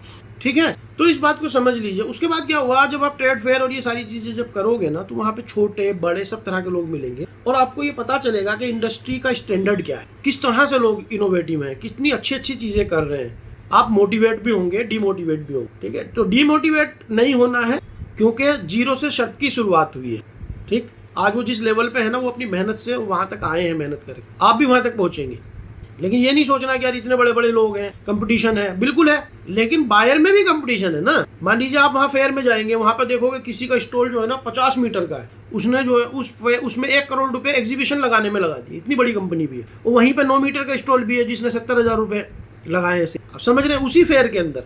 ठीक है। तो इस बात को समझ लीजिए। उसके बाद क्या हुआ, जब आप ट्रेड फेयर और ये सारी चीजें जब करोगे ना, तो वहाँ पे छोटे बड़े सब तरह के लोग मिलेंगे, और आपको ये पता चलेगा कि इंडस्ट्री का स्टैंडर्ड क्या है, किस तरह से लोग इनोवेटिव हैं, कितनी अच्छी अच्छी चीजें कर रहे हैं। आप मोटिवेट भी होंगे, डिमोटिवेट भी होंगे, ठीक है। तो डिमोटिवेट नहीं होना है, क्योंकि 0 से शत की शुरुआत हुई है, ठीक। आज वो जिस लेवल पे है ना, वो अपनी मेहनत से वहां तक आए हैं, मेहनत करके आप भी वहां तक पहुंचेंगे। लेकिन ये नहीं सोचना कि यार इतने बड़े बड़े लोग हैं, कंपटीशन है, बिल्कुल है, लेकिन बायर में भी कंपटीशन है ना। मान लीजिए आप वहाँ फेयर में जाएंगे, वहां पर देखोगे किसी का स्टॉल जो है ना 50 मीटर का है, उसने जो है उसमें 1 करोड़ रुपए एग्जीबिशन लगाने में लगा दिए, इतनी बड़ी कंपनी भी है। और वहीं पर 9 मीटर का स्टॉल भी है जिसने 70,000 रुपए लगाए हैं, आप समझ रहे हैं, उसी फेयर के अंदर।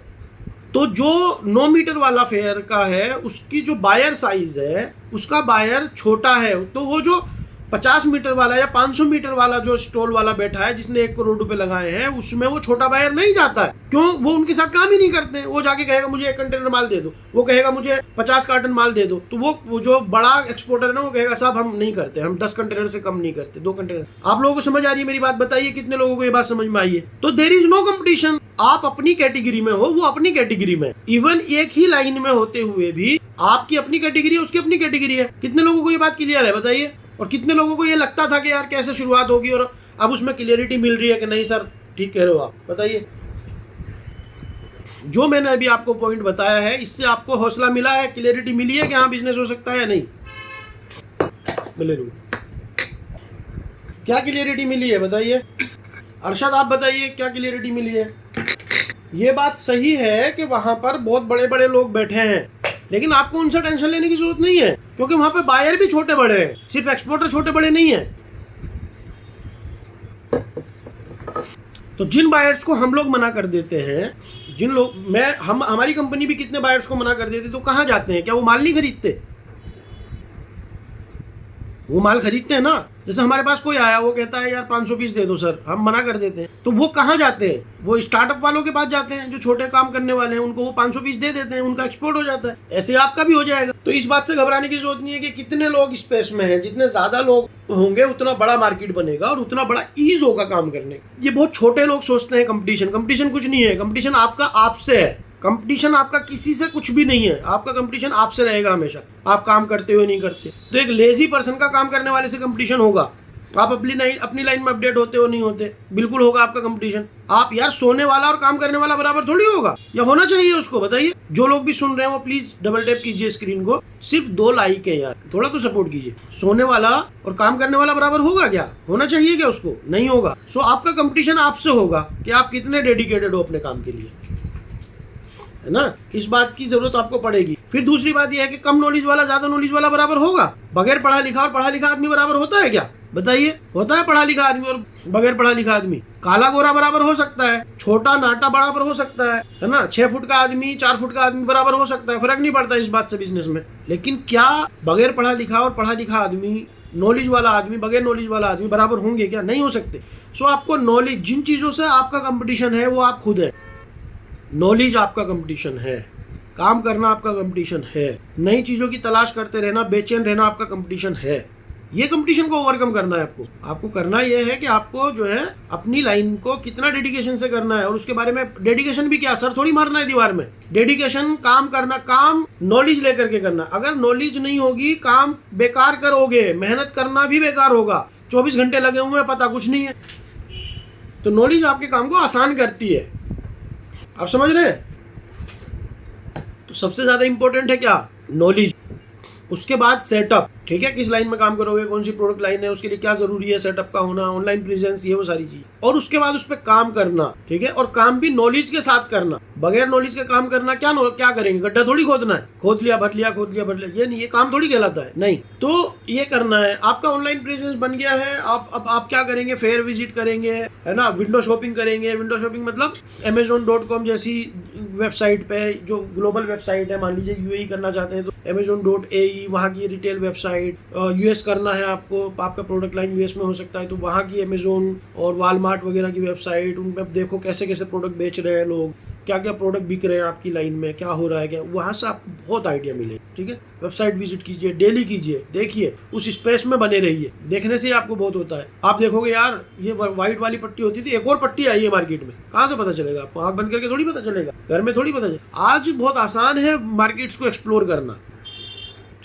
तो जो 9 मीटर वाला फेयर का है, उसकी जो बायर साइज है, उसका बायर छोटा है। तो वो जो 50 मीटर वाला या 500 मीटर वाला जो स्टॉल वाला बैठा है, जिसने 1 करोड़ रुपए लगाए हैं, उसमें वो छोटा बायर नहीं जाता है। क्यों? वो उनके साथ काम ही नहीं करते हैं। वो जाके कहेगा मुझे 1 कंटेनर माल दे दो, वो कहेगा मुझे 50 कार्टन माल दे दो। तो वो जो बड़ा एक्सपोर्टर है ना, वो कहेगा साहब हम नहीं करते, हम 10 कंटेनर से कम नहीं करते, 2 कंटेनर। आप लोगों को समझ आ रही है मेरी बात? बताइए कितने लोगों को ये बात समझ में आई है? तो देयर इज नो कंपटीशन। आप अपनी कैटेगरी में हो, वो अपनी कैटेगरी में। इवन एक ही लाइन में होते हुए भी आपकी अपनी कैटेगरी है, उसकी अपनी कैटेगरी है। कितने लोगों को ये बात क्लियर है? बताइए। और कितने लोगों को ये लगता था कि यार कैसे शुरुआत होगी, और अब उसमें क्लियरिटी मिल रही है कि नहीं सर ठीक कह रहे हो आप? बताइए। जो मैंने अभी आपको पॉइंट बताया है, इससे आपको हौसला मिला है, क्लियरिटी मिली है कि हाँ बिजनेस हो सकता है या नहीं? मिले रू क्या क्लियरिटी मिली है? बताइए। अरशद आप बताइए, क्या क्लियरिटी मिली है? ये बात सही है कि वहां पर बहुत बड़े बड़े लोग बैठे हैं, लेकिन आपको उनसे टेंशन लेने की जरूरत नहीं है, क्योंकि वहां पे बायर भी छोटे बड़े हैं, सिर्फ एक्सपोर्टर छोटे बड़े नहीं है। तो जिन बायर्स को हम लोग मना कर देते हैं, जिन लोग हमारी कंपनी भी कितने बायर्स को मना कर देती, तो कहाँ जाते हैं? क्या वो माल नहीं खरीदते? वो माल खरीदते हैं ना। जैसे हमारे पास कोई आया, वो कहता है यार 500 पीस दे दो सर, हम मना कर देते हैं, तो वो कहाँ जाते हैं? वो स्टार्टअप वालों के पास जाते हैं, जो छोटे काम करने वाले हैं, उनको वो 500 पीस दे देते हैं, उनका एक्सपोर्ट हो जाता है। ऐसे आपका भी हो जाएगा। तो इस बात से घबराने की जरूरत नहीं है कि कितने लोग स्पेस में हैं। जितने ज्यादा लोग होंगे उतना बड़ा मार्केट बनेगा और उतना बड़ा ईज होगा काम करने। ये बहुत छोटे लोग सोचते हैं कंपटीशन कुछ नहीं है। कंपटीशन आपका आपसे है। कंपटीशन आपका किसी से कुछ भी नहीं है। आपका कंपटीशन आपसे रहेगा हमेशा, आप काम करते हो नहीं करते। तो एक लेजी पर्सन का काम करने वाले से कंपटीशन होगा। आप अपनी लाइन में अपडेट होते हो नहीं होते, बिल्कुल होगा आपका कंपटीशन। आप यार सोने वाला और काम करने वाला बराबर थोड़ी होगा, या होना चाहिए उसको? बताइए। जो लोग भी सुन रहे हैं वो प्लीज डबल टैप कीजिए स्क्रीन को। सिर्फ 2 लाइक है यार, थोड़ा तो सपोर्ट कीजिए। सोने वाला और काम करने वाला बराबर होगा क्या? होना चाहिए क्या उसको? नहीं होगा। सो आपका कंपटीशन आपसे होगा कि आप कितने डेडिकेटेड हो अपने काम के लिए, है ना। इस बात की जरूरत आपको पड़ेगी। फिर दूसरी बात यह है कि कम नॉलेज वाला ज्यादा नॉलेज वाला बराबर होगा? बगैर पढ़ा लिखा और पढ़ा लिखा आदमी बराबर होता है क्या? बताइए। होता है पढ़ा लिखा आदमी और बगैर पढ़ा लिखा आदमी? काला गोरा बराबर हो सकता है, छोटा नाटा बराबर हो सकता है ना। 6 फुट का आदमी 4 फुट का आदमी बराबर हो सकता है, फर्क नहीं पड़ता इस बात से बिजनेस में। लेकिन क्या बगैर पढ़ा लिखा और पढ़ा लिखा आदमी, नॉलेज वाला आदमी, बगैर नॉलेज वाला आदमी बराबर होंगे क्या? नहीं हो सकते। सो आपको नॉलेज, जिन चीजों से आपका कंपटीशन है वो आप खुद है। नॉलेज आपका कंपटीशन है, काम करना आपका कंपटीशन है, नई चीजों की तलाश करते रहना, बेचैन रहना आपका कंपटीशन है। ये कंपटीशन को ओवरकम करना है आपको करना यह है कि आपको जो है अपनी लाइन को कितना डेडिकेशन से करना है। और उसके बारे में डेडिकेशन भी क्या, सर थोड़ी मारना है दीवार में। डेडिकेशन काम करना, काम नॉलेज लेकर के करना। अगर नॉलेज नहीं होगी, काम बेकार करोगे, मेहनत करना भी बेकार होगा। 24 घंटे लगे हुए हैं, पता कुछ नहीं है। तो नॉलेज आपके काम को आसान करती है। आप समझ रहे हैं? तो सबसे ज़्यादा इंपॉर्टेंट है क्या, नॉलेज। उसके बाद सेटअप, ठीक है, किस लाइन में काम करोगे, कौन सी प्रोडक्ट लाइन है, उसके लिए क्या जरूरी है, सेटअप का होना, ऑनलाइन प्रेजेंस, ये वो सारी चीज। और उसके बाद उस पर काम करना, ठीक है, और काम भी नॉलेज के साथ करना। बगैर नॉलेज के काम करना क्या करेंगे, गड्ढा थोड़ी खोदना है, खोद लिया भर लिया, खोद लिया भर लिया, ये नहीं, ये काम थोड़ी कहलाता है, नहीं। तो ये करना है। आपका ऑनलाइन प्रेजेंस बन गया है, आप क्या करेंगे, फेयर विजिट करेंगे, है ना, विंडो शॉपिंग करेंगे। विंडो शॉपिंग मतलब Amazon.com जैसी वेबसाइट पे, जो ग्लोबल वेबसाइट है, मान लीजिए UAE करना चाहते हैं तो Amazon.ae, वहाँ की रिटेल वेबसाइट। US करना है आपको, आपका प्रोडक्ट लाइन US में हो सकता है, तो वहाँ की Amazon और Walmart वगैरह की वेबसाइट, उनमें देखो कैसे कैसे प्रोडक्ट बेच रहे हैं लोग, क्या क्या प्रोडक्ट बिक रहे हैं आपकी लाइन में, क्या हो रहा है, क्या, वहाँ से आपको बहुत आइडिया मिलेगा, ठीक है। वेबसाइट विजिट कीजिए, डेली कीजिए, देखिए, उस स्पेस में बने रहिए, देखने से ही आपको बहुत होता है। आप देखोगे यार ये व्हाइट वाली पट्टी होती थी, एक और पट्टी आई है मार्केट में, कहाँ से पता चलेगा आपको, आँख बंद करके थोड़ी पता चलेगा, घर में थोड़ी पता चलेगा। आज बहुत आसान है मार्केट्स को एक्सप्लोर करना,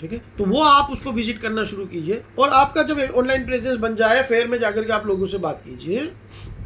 ठीक है। तो वो आप उसको विजिट करना शुरू कीजिए, और आपका जब ऑनलाइन प्रेजेंस बन जाए, फेयर में जाकर के आप लोगों से बात कीजिए।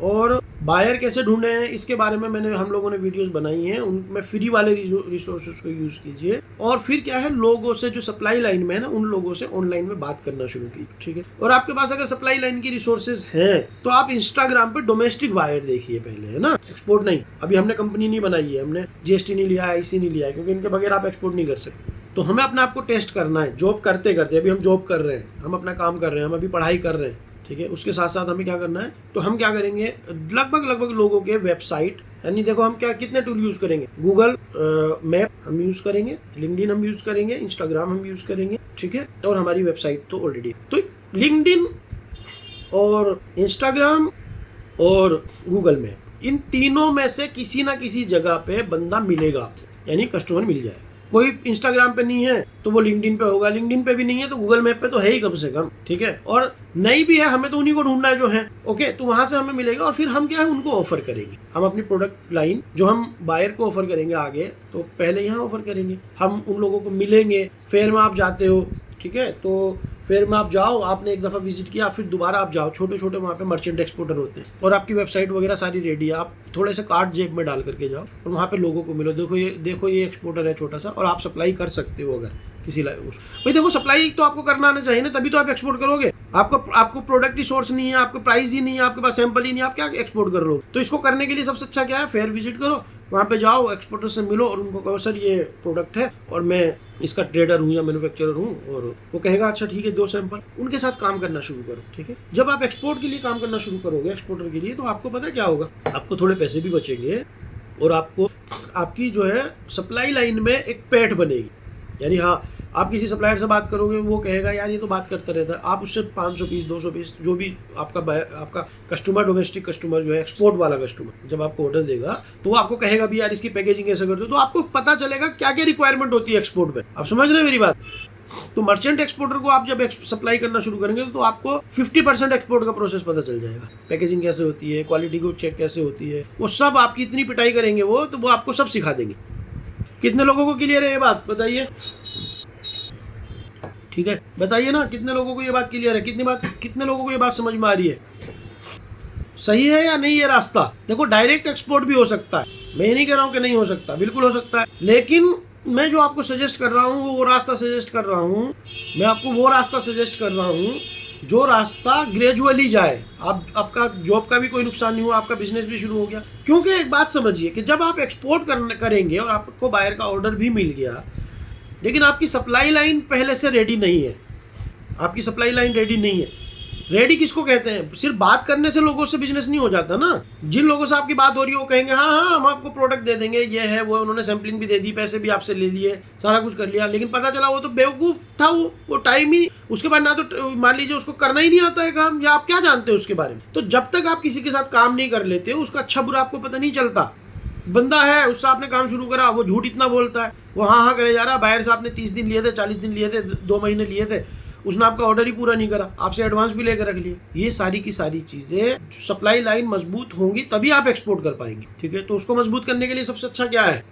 और बायर कैसे ढूंढे हैं इसके बारे में हम लोगों ने वीडियोस बनाई हैं, उनमें फ्री वाले रिसोर्सेज को यूज कीजिए। और फिर क्या है, लोगों से जो सप्लाई लाइन में है ना, उन लोगों से ऑनलाइन में बात करना शुरू कीजिए, ठीक है। और आपके पास अगर सप्लाई लाइन की रिसोर्सेज हैं तो आप इंस्टाग्राम पे डोमेस्टिक बायर देखिए पहले, है ना, एक्सपोर्ट नहीं। अभी हमने कंपनी नहीं बनाई है, हमने GST नहीं लिया है, IC नहीं लिया है, क्योंकि इनके बगैर आप एक्सपोर्ट नहीं कर सकते। तो हमें अपने आप को टेस्ट करना है, जॉब करते करते। अभी हम जॉब कर रहे हैं, हम अपना काम कर रहे हैं, हम अभी पढ़ाई कर रहे हैं, ठीक है। उसके साथ साथ हमें क्या करना है, तो हम क्या करेंगे, लगभग लोगों के वेबसाइट, यानी देखो हम कितने टूल यूज करेंगे, गूगल मैप हम यूज करेंगे, लिंक्डइन हम यूज करेंगे, इंस्टाग्राम हम यूज करेंगे, ठीक है। और हमारी वेबसाइट तो ऑलरेडी, तो लिंक्डइन और इंस्टाग्राम और गूगल मैप, इन तीनों में से किसी ना किसी जगह पे बंदा मिलेगा, यानी कस्टमर मिल जाएगा। कोई इंस्टाग्राम पे नहीं है तो वो लिंक्डइन पे होगा, लिंक्डइन पे भी नहीं है तो गूगल मैप पे तो है ही कम से कम, ठीक है। और नहीं भी है, हमें तो उन्हीं को ढूंढना है जो है, ओके। तो वहां से हमें मिलेगा, और फिर हम क्या है, उनको ऑफर करेंगे। हम अपनी प्रोडक्ट लाइन जो हम बायर को ऑफर करेंगे आगे, तो पहले यहाँ ऑफर करेंगे, हम उन लोगों को मिलेंगे। फेयर में आप जाते हो, ठीक है, तो फेयर में आप जाओ, आपने एक दफ़ा विजिट किया, फिर दोबारा आप जाओ, छोटे छोटे वहाँ पे मर्चेंट एक्सपोर्टर होते हैं, और आपकी वेबसाइट वगैरह सारी रेडी है। आप थोड़े से कार्ड जेब में डाल करके जाओ और वहाँ पे लोगों को मिलो, देखो ये एक्सपोर्टर है छोटा सा, और आप सप्लाई कर सकते हो अगर किसी भाई। देखो सप्लाई तो आपको करना आना चाहिए ना, तभी तो आप एक्सपोर्ट करोगे। आपको प्रोडक्ट ही सोर्स नहीं है, आपको प्राइस ही नहीं है, आपके पास सैंपल ही नहीं है, आप क्या एक्सपोर्ट कर लो। तो इसको करने के लिए सबसे अच्छा क्या है, फेयर विजिट करो, वहाँ पे जाओ, एक्सपोर्टर से मिलो और उनको कहो सर ये प्रोडक्ट है और मैं इसका ट्रेडर हूँ या मैन्युफैक्चरर हूँ, और वो कहेगा अच्छा ठीक है, 2 सैंपल, उनके साथ काम करना शुरू करो, ठीक है। जब आप एक्सपोर्ट के लिए काम करना शुरू करोगे, एक्सपोर्टर के लिए, तो आपको पता क्या होगा, आपको थोड़े पैसे भी बचेंगे, और आपको आपकी जो है सप्लाई लाइन में एक पैठ बनेगी। यानी हाँ, आप किसी सप्लायर से बात करोगे, वो कहेगा यार ये तो बात करता रहता है, आप उससे 500 पीस 200 पीस, जो भी आपका कस्टमर, डोमेस्टिक कस्टमर जो है, एक्सपोर्ट वाला कस्टमर, जब आपको ऑर्डर देगा तो वो आपको कहेगा भी यार इसकी पैकेजिंग कैसे करते हो, तो आपको पता चलेगा क्या क्या रिक्वायरमेंट होती है एक्सपोर्ट में। आप समझ रहे हैं मेरी बात। तो मर्चेंट एक्सपोर्टर को आप जब सप्लाई करना शुरू करेंगे तो आपको 50% एक्सपोर्ट का प्रोसेस पता चल जाएगा, पैकेजिंग कैसे होती है, क्वालिटी को चेक कैसे होती है, वो सब आपकी इतनी पिटाई करेंगे वो, तो वो आपको सब सिखा देंगे। कितने लोगों को क्लियर है ये बात, बताइए, ठीक है, बताइए ना, कितने लोगों को ये बात क्लियर है, कितने लोगों को ये बात समझ में आ रही है, सही है या नहीं ये रास्ता। देखो डायरेक्ट एक्सपोर्ट भी हो सकता है, मैं ये नहीं कह रहा हूँ कि नहीं हो सकता, बिल्कुल हो सकता है, लेकिन मैं जो आपको सजेस्ट कर रहा हूँ वो रास्ता सजेस्ट कर रहा हूँ, मैं आपको वो रास्ता सजेस्ट कर रहा हूँ जो रास्ता ग्रेजुअली जाए। आपका जॉब का भी कोई नुकसान नहीं हुआ, आपका बिजनेस भी शुरू हो गया। क्योंकि एक बात समझिए कि जब आप एक्सपोर्ट करेंगे और आपको बायर का ऑर्डर भी मिल गया, लेकिन आपकी सप्लाई लाइन पहले से रेडी नहीं है, आपकी सप्लाई लाइन रेडी नहीं है। रेडी किसको कहते हैं, सिर्फ बात करने से लोगों से बिजनेस नहीं हो जाता ना। जिन लोगों से आपकी बात हो रही है वो कहेंगे हाँ हाँ हम आपको प्रोडक्ट दे देंगे, ये है वो, उन्होंने सैम्पलिंग भी दे दी, पैसे भी आपसे ले लिए, सारा कुछ कर लिया, लेकिन पता चला वो तो बेवकूफ़ था, वो टाइम ही, उसके बाद ना तो मान लीजिए उसको करना ही नहीं आता है काम, या आप क्या जानते हो उसके बारे में। तो जब तक आप किसी के साथ काम नहीं कर लेते उसका अच्छा बुरा आपको पता नहीं चलता। बंदा है, उससे आपने काम शुरू करा, वो झूठ इतना बोलता है, वो हाँ हाँ करे जा रहा है, बाहर से आपने 30 दिन लिए थे, 40 दिन लिए थे, 2 महीने लिए थे, उसने आपका ऑर्डर ही पूरा नहीं करा, आपसे एडवांस भी लेकर रख लिए। ये सारी की सारी चीज़ें, सप्लाई लाइन मजबूत होंगी तभी आप एक्सपोर्ट कर पाएंगे, ठीक है। तो उसको मजबूत करने के लिए सबसे अच्छा क्या है,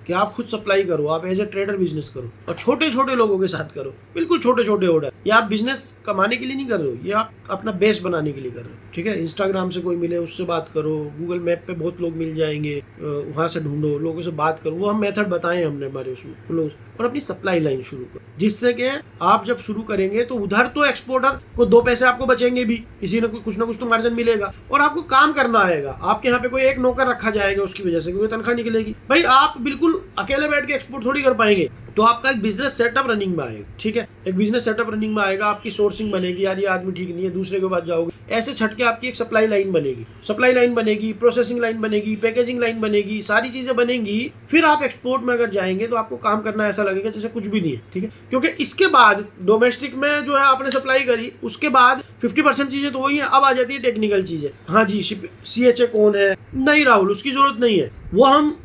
कि आप खुद सप्लाई करो, आप एज ए ट्रेडर बिजनेस करो और छोटे छोटे लोगों के साथ करो, बिल्कुल छोटे छोटे ऑर्डर। ये आप बिजनेस कमाने के लिए नहीं कर रहे हो, ये आप अपना बेस बनाने के लिए कर रहे हो, ठीक है। इंस्टाग्राम से कोई मिले उससे बात करो, गूगल मैप पे बहुत लोग मिल जाएंगे, वहाँ से ढूंढो, लोगों से बात करो, वो हम मेथड बताए हमने हमारे उसमें लोग, और अपनी सप्लाई लाइन शुरू करो, जिससे कि आप जब शुरू करेंगे तो उधर तो एक्सपोर्टर को 2 पैसे आपको बचेंगे भी, किसी न कुछ ना कुछ तो मार्जिन मिलेगा, और आपको काम करना आएगा। आपके यहाँ पे कोई एक नौकर रखा जाएगा उसकी वजह से, क्योंकि तनख्वाह निकलेगी। भाई आप बिल्कुल अकेले बैठ के एक्सपोर्ट थोड़ी कर पाएंगे, तो आपका एक बिजनेस सेटअप रनिंग में आएगा, ठीक है। एक बिजनेस सेटअप रनिंग में आएगा, आपकी सोर्सिंग बनेगी, यार ये आदमी ठीक नहीं है, दूसरे के पास जाओगे, ऐसे छटके आपकी एक सप्लाई लाइन बनेगी, सप्लाई लाइन बनेगी, प्रोसेसिंग लाइन बनेगी, पैकेजिंग लाइन बनेगी, सारी चीजें बनेंगी। फिर आप एक्सपोर्ट में अगर जाएंगे तो आपको काम करना ऐसा लगेगा जैसे कुछ भी नहीं है, ठीक है। क्योंकि इसके बाद डोमेस्टिक में जो है आपने सप्लाई करी, उसके बाद 50% चीजें तो वही है, अब आ जाती है टेक्निकल चीजें। हाँ जी, CHA कौन है, नहीं राहुल उसकी जरूरत नहीं है, वो हम,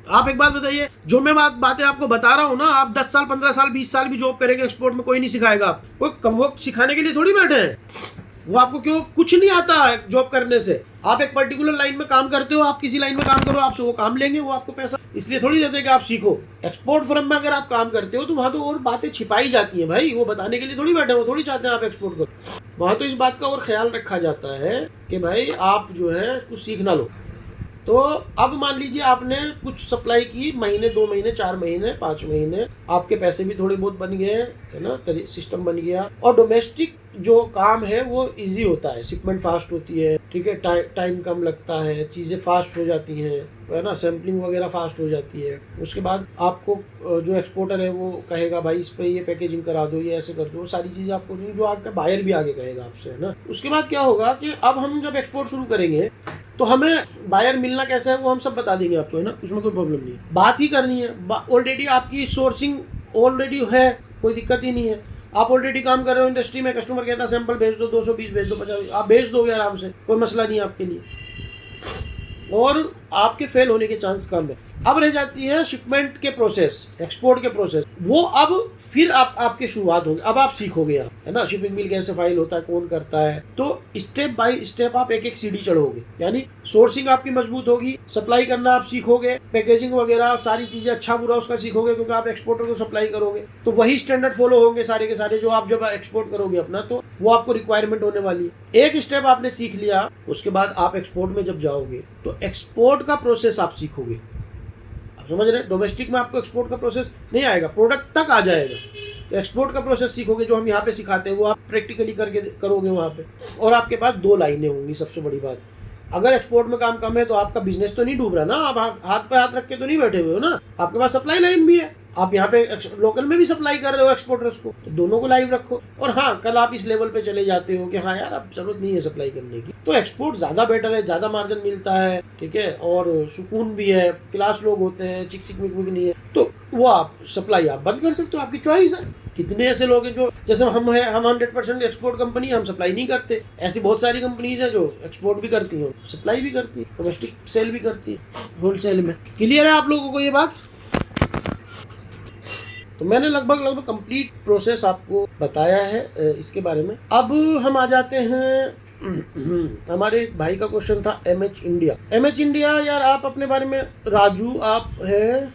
आप एक बात बताइए, जो मैं बातें आपको बता रहा हूँ ना, आप 10 साल 15 साल 20 साल भी जॉब करेंगे एक्सपोर्ट में, कोई नहीं सिखाएगा आपको, वो सिखाने के लिए थोड़ी बैठे हैं, वो आपको क्यों कुछ नहीं आता है जॉब करने से। आप एक पर्टिकुलर लाइन में काम करते हो, आप किसी लाइन में काम करो, आपसे वो काम लेंगे, वो आपको पैसा इसलिए थोड़ी देते हैं कि आप सीखो। एक्सपोर्ट फर्म में अगर आप काम करते हो तो वहाँ तो और बातें छिपाई जाती हैं भाई, वो बताने के लिए थोड़ी बैठे, वो थोड़ी चाहते हैं आप एक्सपोर्ट करो। वहाँ तो इस बात का और ख्याल रखा जाता है कि भाई आप जो है कुछ सीखना लो। तो अब मान लीजिए आपने कुछ सप्लाई की, महीने 2 महीने 4 महीने 5 महीने, आपके पैसे भी थोड़े बहुत बन गए, है ना, सिस्टम बन गया, और डोमेस्टिक जो काम है वो इजी होता है, शिपमेंट फास्ट होती है, ठीक है, टाइम कम लगता है, चीज़ें फास्ट हो जाती हैं, है ना, सैम्पलिंग वगैरह फास्ट हो जाती है। उसके बाद आपको जो एक्सपोर्टर है वो कहेगा भाई इस पे ये पैकेजिंग करा दो, ये ऐसे कर दो, सारी चीज़ें आपको नहीं, जो आपका बायर भी आगे कहेगा आपसे, है ना। उसके बाद क्या होगा कि अब हम जब एक्सपोर्ट शुरू करेंगे तो हमें बायर मिलना कैसा है वो हम सब बता देंगे आपको, है ना, उसमें कोई प्रॉब्लम नहीं है। बात ही करनी है, ऑलरेडी आपकी सोर्सिंग ऑलरेडी है, कोई दिक्कत ही नहीं है। आप ऑलरेडी काम कर रहे हो इंडस्ट्री में, कस्टमर कहता है सैंपल भेज दो, 220 भेज दो, 50, आप भेज दोगे आराम से, कोई मसला नहीं है आपके लिए, और आपके फेल होने के चांस कम है। अब रह जाती है शिपमेंट के प्रोसेस, एक्सपोर्ट के प्रोसेस, वो अब फिर आपकी शुरुआत होगी, अब आप सीखोगे, आप, है ना, शिपिंग बिल कैसे फाइल होता है, कौन करता है, तो स्टेप बाय स्टेप आप एक एक सीढ़ी चढ़ोगे, यानी सोर्सिंग आपकी मजबूत होगी, सप्लाई करना आप सीखोगे, पैकेजिंग वगैरह सारी चीजें अच्छा बुरा उसका सीखोगे, क्योंकि आप एक्सपोर्टर को सप्लाई करोगे, तो वही स्टैंडर्ड फॉलो होंगे सारे के सारे, जो आप जब एक्सपोर्ट करोगे अपना, तो वो आपको रिक्वायरमेंट होने वाली है। एक स्टेप आपने सीख लिया, उसके बाद आप एक्सपोर्ट में जब जाओगे तो एक्सपोर्ट का प्रोसेस आप सीखोगे। आप समझ रहे हैं, डोमेस्टिक में आपको एक्सपोर्ट का प्रोसेस नहीं आएगा, प्रोडक्ट तक आ जाएगा, तो एक्सपोर्ट का प्रोसेस सीखोगे, जो हम यहाँ पे सिखाते हैं वो आप प्रैक्टिकली करके करोगे वहाँ पे, और आपके पास 2 लाइनें होंगी। सबसे बड़ी बात, अगर एक्सपोर्ट में काम कम है तो आपका बिजनेस तो नहीं डूब रहा ना, आप हाथ पे हाथ रख के तो नहीं बैठे हुए हो ना, आपके पास सप्लाई लाइन भी है, आप यहाँ पे लोकल में भी सप्लाई कर रहे हो एक्सपोर्टर्स को, तो दोनों को लाइव रखो। और हाँ, कल आप इस लेवल पे चले जाते हो कि हाँ यार अब जरूरत नहीं है सप्लाई करने की, तो एक्सपोर्ट ज्यादा बेटर है, ज्यादा मार्जिन मिलता है, ठीक है, और सुकून भी है, क्लास लोग होते हैं, चिक चिक मिक मिक नहीं है, तो वो आप सप्लाई आप बंद कर सकते हो, आपकी चॉइस है। कितने ऐसे लोग हैं जो, जैसे हम 100% एक्सपोर्ट कंपनी, हम सप्लाई नहीं करते, ऐसी बहुत सारी कंपनीज हैं जो एक्सपोर्ट भी करती हैं, सप्लाई भी करती है, डोमेस्टिक सेल भी करती है, होलसेल में। क्लियर है आप लोगों को ये बात? तो मैंने लगभग कंप्लीट प्रोसेस आपको बताया है इसके बारे में। अब हम आ जाते हैं, हमारे भाई का क्वेश्चन था MH इंडिया। यार आप अपने बारे में, राजू आप हैं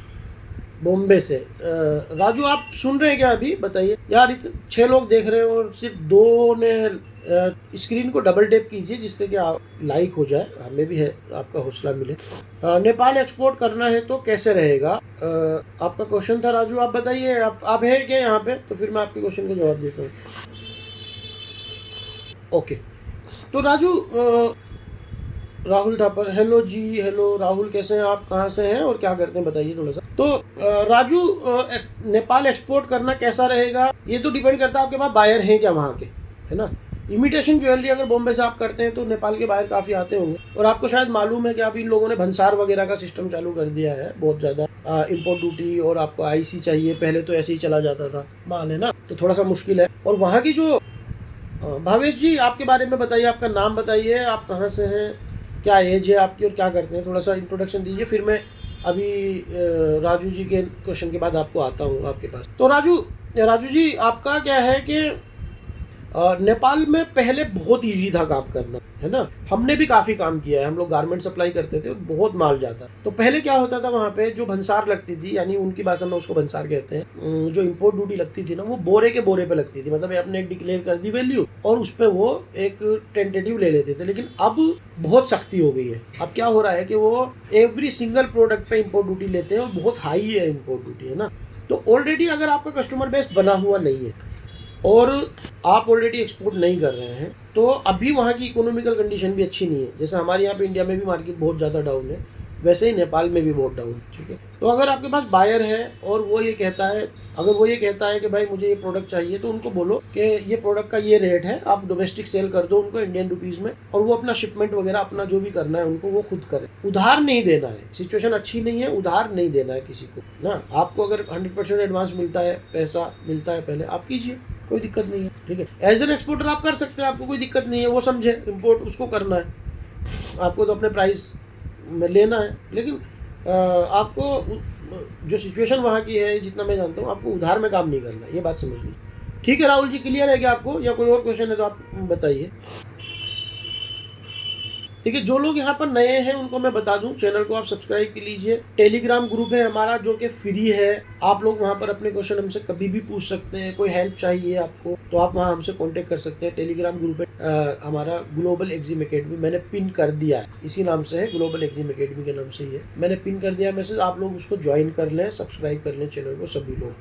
बॉम्बे से, राजू आप सुन रहे हैं क्या अभी? बताइए यार, 6 लोग देख रहे हैं और सिर्फ 2 ने, स्क्रीन को डबल टैप कीजिए जिससे कि आप लाइक हो जाए, हमें भी है आपका हौसला मिले। नेपाल एक्सपोर्ट करना है तो कैसे रहेगा, आपका क्वेश्चन था राजू, आप बताइए, आप हैं क्या यहाँ पे, तो फिर मैं आपके क्वेश्चन का जवाब देता हूँ। ओके, तो राजू, राहुल थापर, हेलो जी, हेलो राहुल, कैसे हैं आप, कहाँ से हैं और क्या करते हैं बताइए थोड़ा सा। तो राजू, नेपाल एक्सपोर्ट करना कैसा रहेगा, ये तो डिपेंड करता है आपके पास बायर हैं क्या वहाँ के, है ना। इमिटेशन ज्वेलरी अगर बॉम्बे से आप करते हैं तो नेपाल के बाहर काफ़ी आते होंगे, और आपको शायद मालूम है कि आप इन लोगों ने भंसार वगैरह का सिस्टम चालू कर दिया है, बहुत ज़्यादा इम्पोर्ट ड्यूटी, और आपको IC चाहिए, पहले तो ऐसे ही चला जाता था माल, है ना, तो थोड़ा सा मुश्किल है। और वहाँ की जो, भावेश जी आपके बारे में बताइए, आपका नाम बताइए, आप कहाँ से हैं, क्या एज है आपकी और क्या करते हैं, थोड़ा सा इंट्रोडक्शन दीजिए, फिर मैं अभी राजू जी के क्वेश्चन के बाद आपको आता हूँ आपके पास। तो राजू जी आपका क्या है कि नेपाल में पहले बहुत इजी था काम करना, है ना। हमने भी काफ़ी काम किया है, हम लोग गारमेंट सप्लाई करते थे, बहुत माल जाता। तो पहले क्या होता था वहाँ पे, जो भंसार लगती थी, यानी उनकी भाषा में उसको भंसार कहते हैं, जो इम्पोर्ट ड्यूटी लगती थी ना, वो बोरे के बोरे पे लगती थी। मतलब आपने एक डिक्लेयर कर दी वैल्यू और उस पर वो एक टेंटेटिव ले लेते थे। लेकिन अब बहुत सख्ती हो गई है। अब क्या हो रहा है कि वो एवरी सिंगल प्रोडक्ट पे इम्पोर्ट ड्यूटी लेते हैं और बहुत हाई है इम्पोर्ट ड्यूटी, है ना। तो ऑलरेडी अगर आपका कस्टमर बेस बना हुआ नहीं है और आप ऑलरेडी एक्सपोर्ट नहीं कर रहे हैं, तो अभी वहाँ की इकोनॉमिकल कंडीशन भी अच्छी नहीं है। जैसे हमारे यहाँ पे इंडिया में भी मार्केट बहुत ज़्यादा डाउन है, वैसे ही नेपाल में भी बहुत डाउन है, ठीक है। तो अगर आपके पास बायर है और वो ये कहता है, अगर वो ये कहता है कि भाई मुझे ये प्रोडक्ट चाहिए, तो उनको बोलो कि ये प्रोडक्ट का ये रेट है, आप डोमेस्टिक सेल कर दो उनको इंडियन रुपीज़ में, और वो अपना शिपमेंट वगैरह अपना जो भी करना है उनको वो खुद करे। उधार नहीं देना है, सिचुएशन अच्छी नहीं है, उधार नहीं देना है किसी को ना। आपको अगर 100% एडवांस मिलता है, पैसा मिलता है पहले, आप कीजिए, कोई दिक्कत नहीं है, ठीक है। एज एन एक्सपोर्टर आप कर सकते हैं, आपको कोई दिक्कत नहीं है। वो समझे इम्पोर्ट उसको करना है, आपको तो अपने प्राइस में लेना है। लेकिन आपको जो सिचुएशन वहाँ की है, जितना मैं जानता हूँ, आपको उधार में काम नहीं करना, ये बात समझ ली। ठीक है राहुल जी, क्लियर है क्या आपको, या कोई और क्वेश्चन है तो आप बताइए। देखिए, जो लोग यहाँ पर नए हैं उनको मैं बता दूं, चैनल को आप सब्सक्राइब कर लीजिए। टेलीग्राम ग्रुप है हमारा जो कि फ्री है, आप लोग वहाँ पर अपने क्वेश्चन हमसे कभी भी पूछ सकते हैं। कोई हेल्प चाहिए आपको तो आप वहाँ हमसे कांटेक्ट कर सकते हैं। टेलीग्राम ग्रुप है हमारा ग्लोबल एग्जिम एकेडमी, मैंने पिन कर दिया है, इसी नाम से है, ग्लोबल एग्जिम एकेडमी के नाम से ही है, मैंने पिन कर दिया मैसेज। आप लोग उसको ज्वाइन कर लें, सब्सक्राइब कर लें चैनल को, सभी लोग,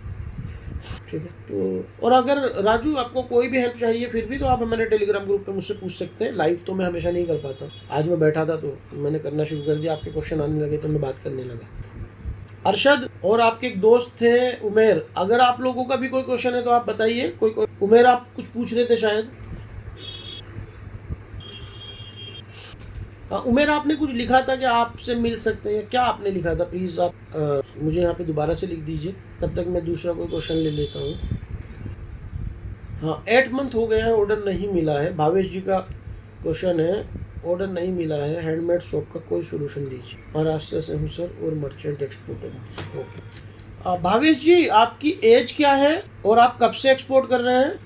ठीक है। तो और अगर राजू आपको कोई भी हेल्प चाहिए फिर भी, तो आप हमारे टेलीग्राम ग्रुप पे मुझसे पूछ सकते हैं। लाइव तो मैं हमेशा नहीं कर पाता, आज मैं बैठा था तो मैंने करना शुरू कर दिया, आपके क्वेश्चन आने लगे तो मैं बात करने लगा। अरशद और आपके एक दोस्त थे उमेर, अगर आप लोगों का भी कोई क्वेश्चन है तो आप बताइए। कोई उमेर आप कुछ पूछ रहे थे शायद। उमेर आपने कुछ लिखा था कि आपसे मिल सकते हैं, क्या आपने लिखा था? प्लीज़ आप मुझे यहाँ पे दोबारा से लिख दीजिए, तब तक मैं दूसरा कोई क्वेश्चन ले लेता हूँ। हाँ, 8 मंथ हो गया है, ऑर्डर नहीं मिला है। भावेश जी का क्वेश्चन है, ऑर्डर नहीं मिला है, हैंडमेड शॉप का कोई सोल्यूशन दीजिए। महाराष्ट्र से हूँ सर और मर्चेंट एक्सपोर्टर हूँ। ओके भावेश जी, आपकी एज क्या है और आप कब से एक्सपोर्ट कर रहे हैं?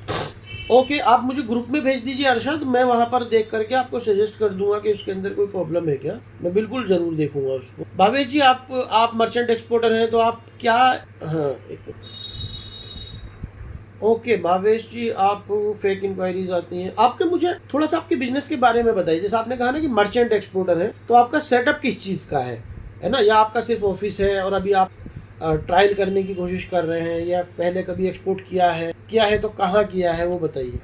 ओके, आप मुझे ग्रुप में भेज दीजिए अरशद, मैं वहाँ पर देख करके आपको सजेस्ट कर दूंगा कि उसके अंदर कोई प्रॉब्लम है क्या। मैं बिल्कुल ज़रूर देखूंगा उसको। भावेश जी, आप मर्चेंट एक्सपोर्टर हैं तो आप क्या, हाँ ओके भावेश जी, आप फेक इंक्वायरीज आती हैं आपके। मुझे थोड़ा सा आपके बिजनेस के बारे में बताइए। जैसे आपने कहा ना कि मर्चेंट एक्सपोर्टर है, तो आपका सेटअप किस चीज़ का है ना, या आपका सिर्फ ऑफिस है और अभी आप ट्रायल करने की कोशिश कर रहे हैं, या पहले कभी एक्सपोर्ट किया है तो कहाँ किया है, वो बताइए।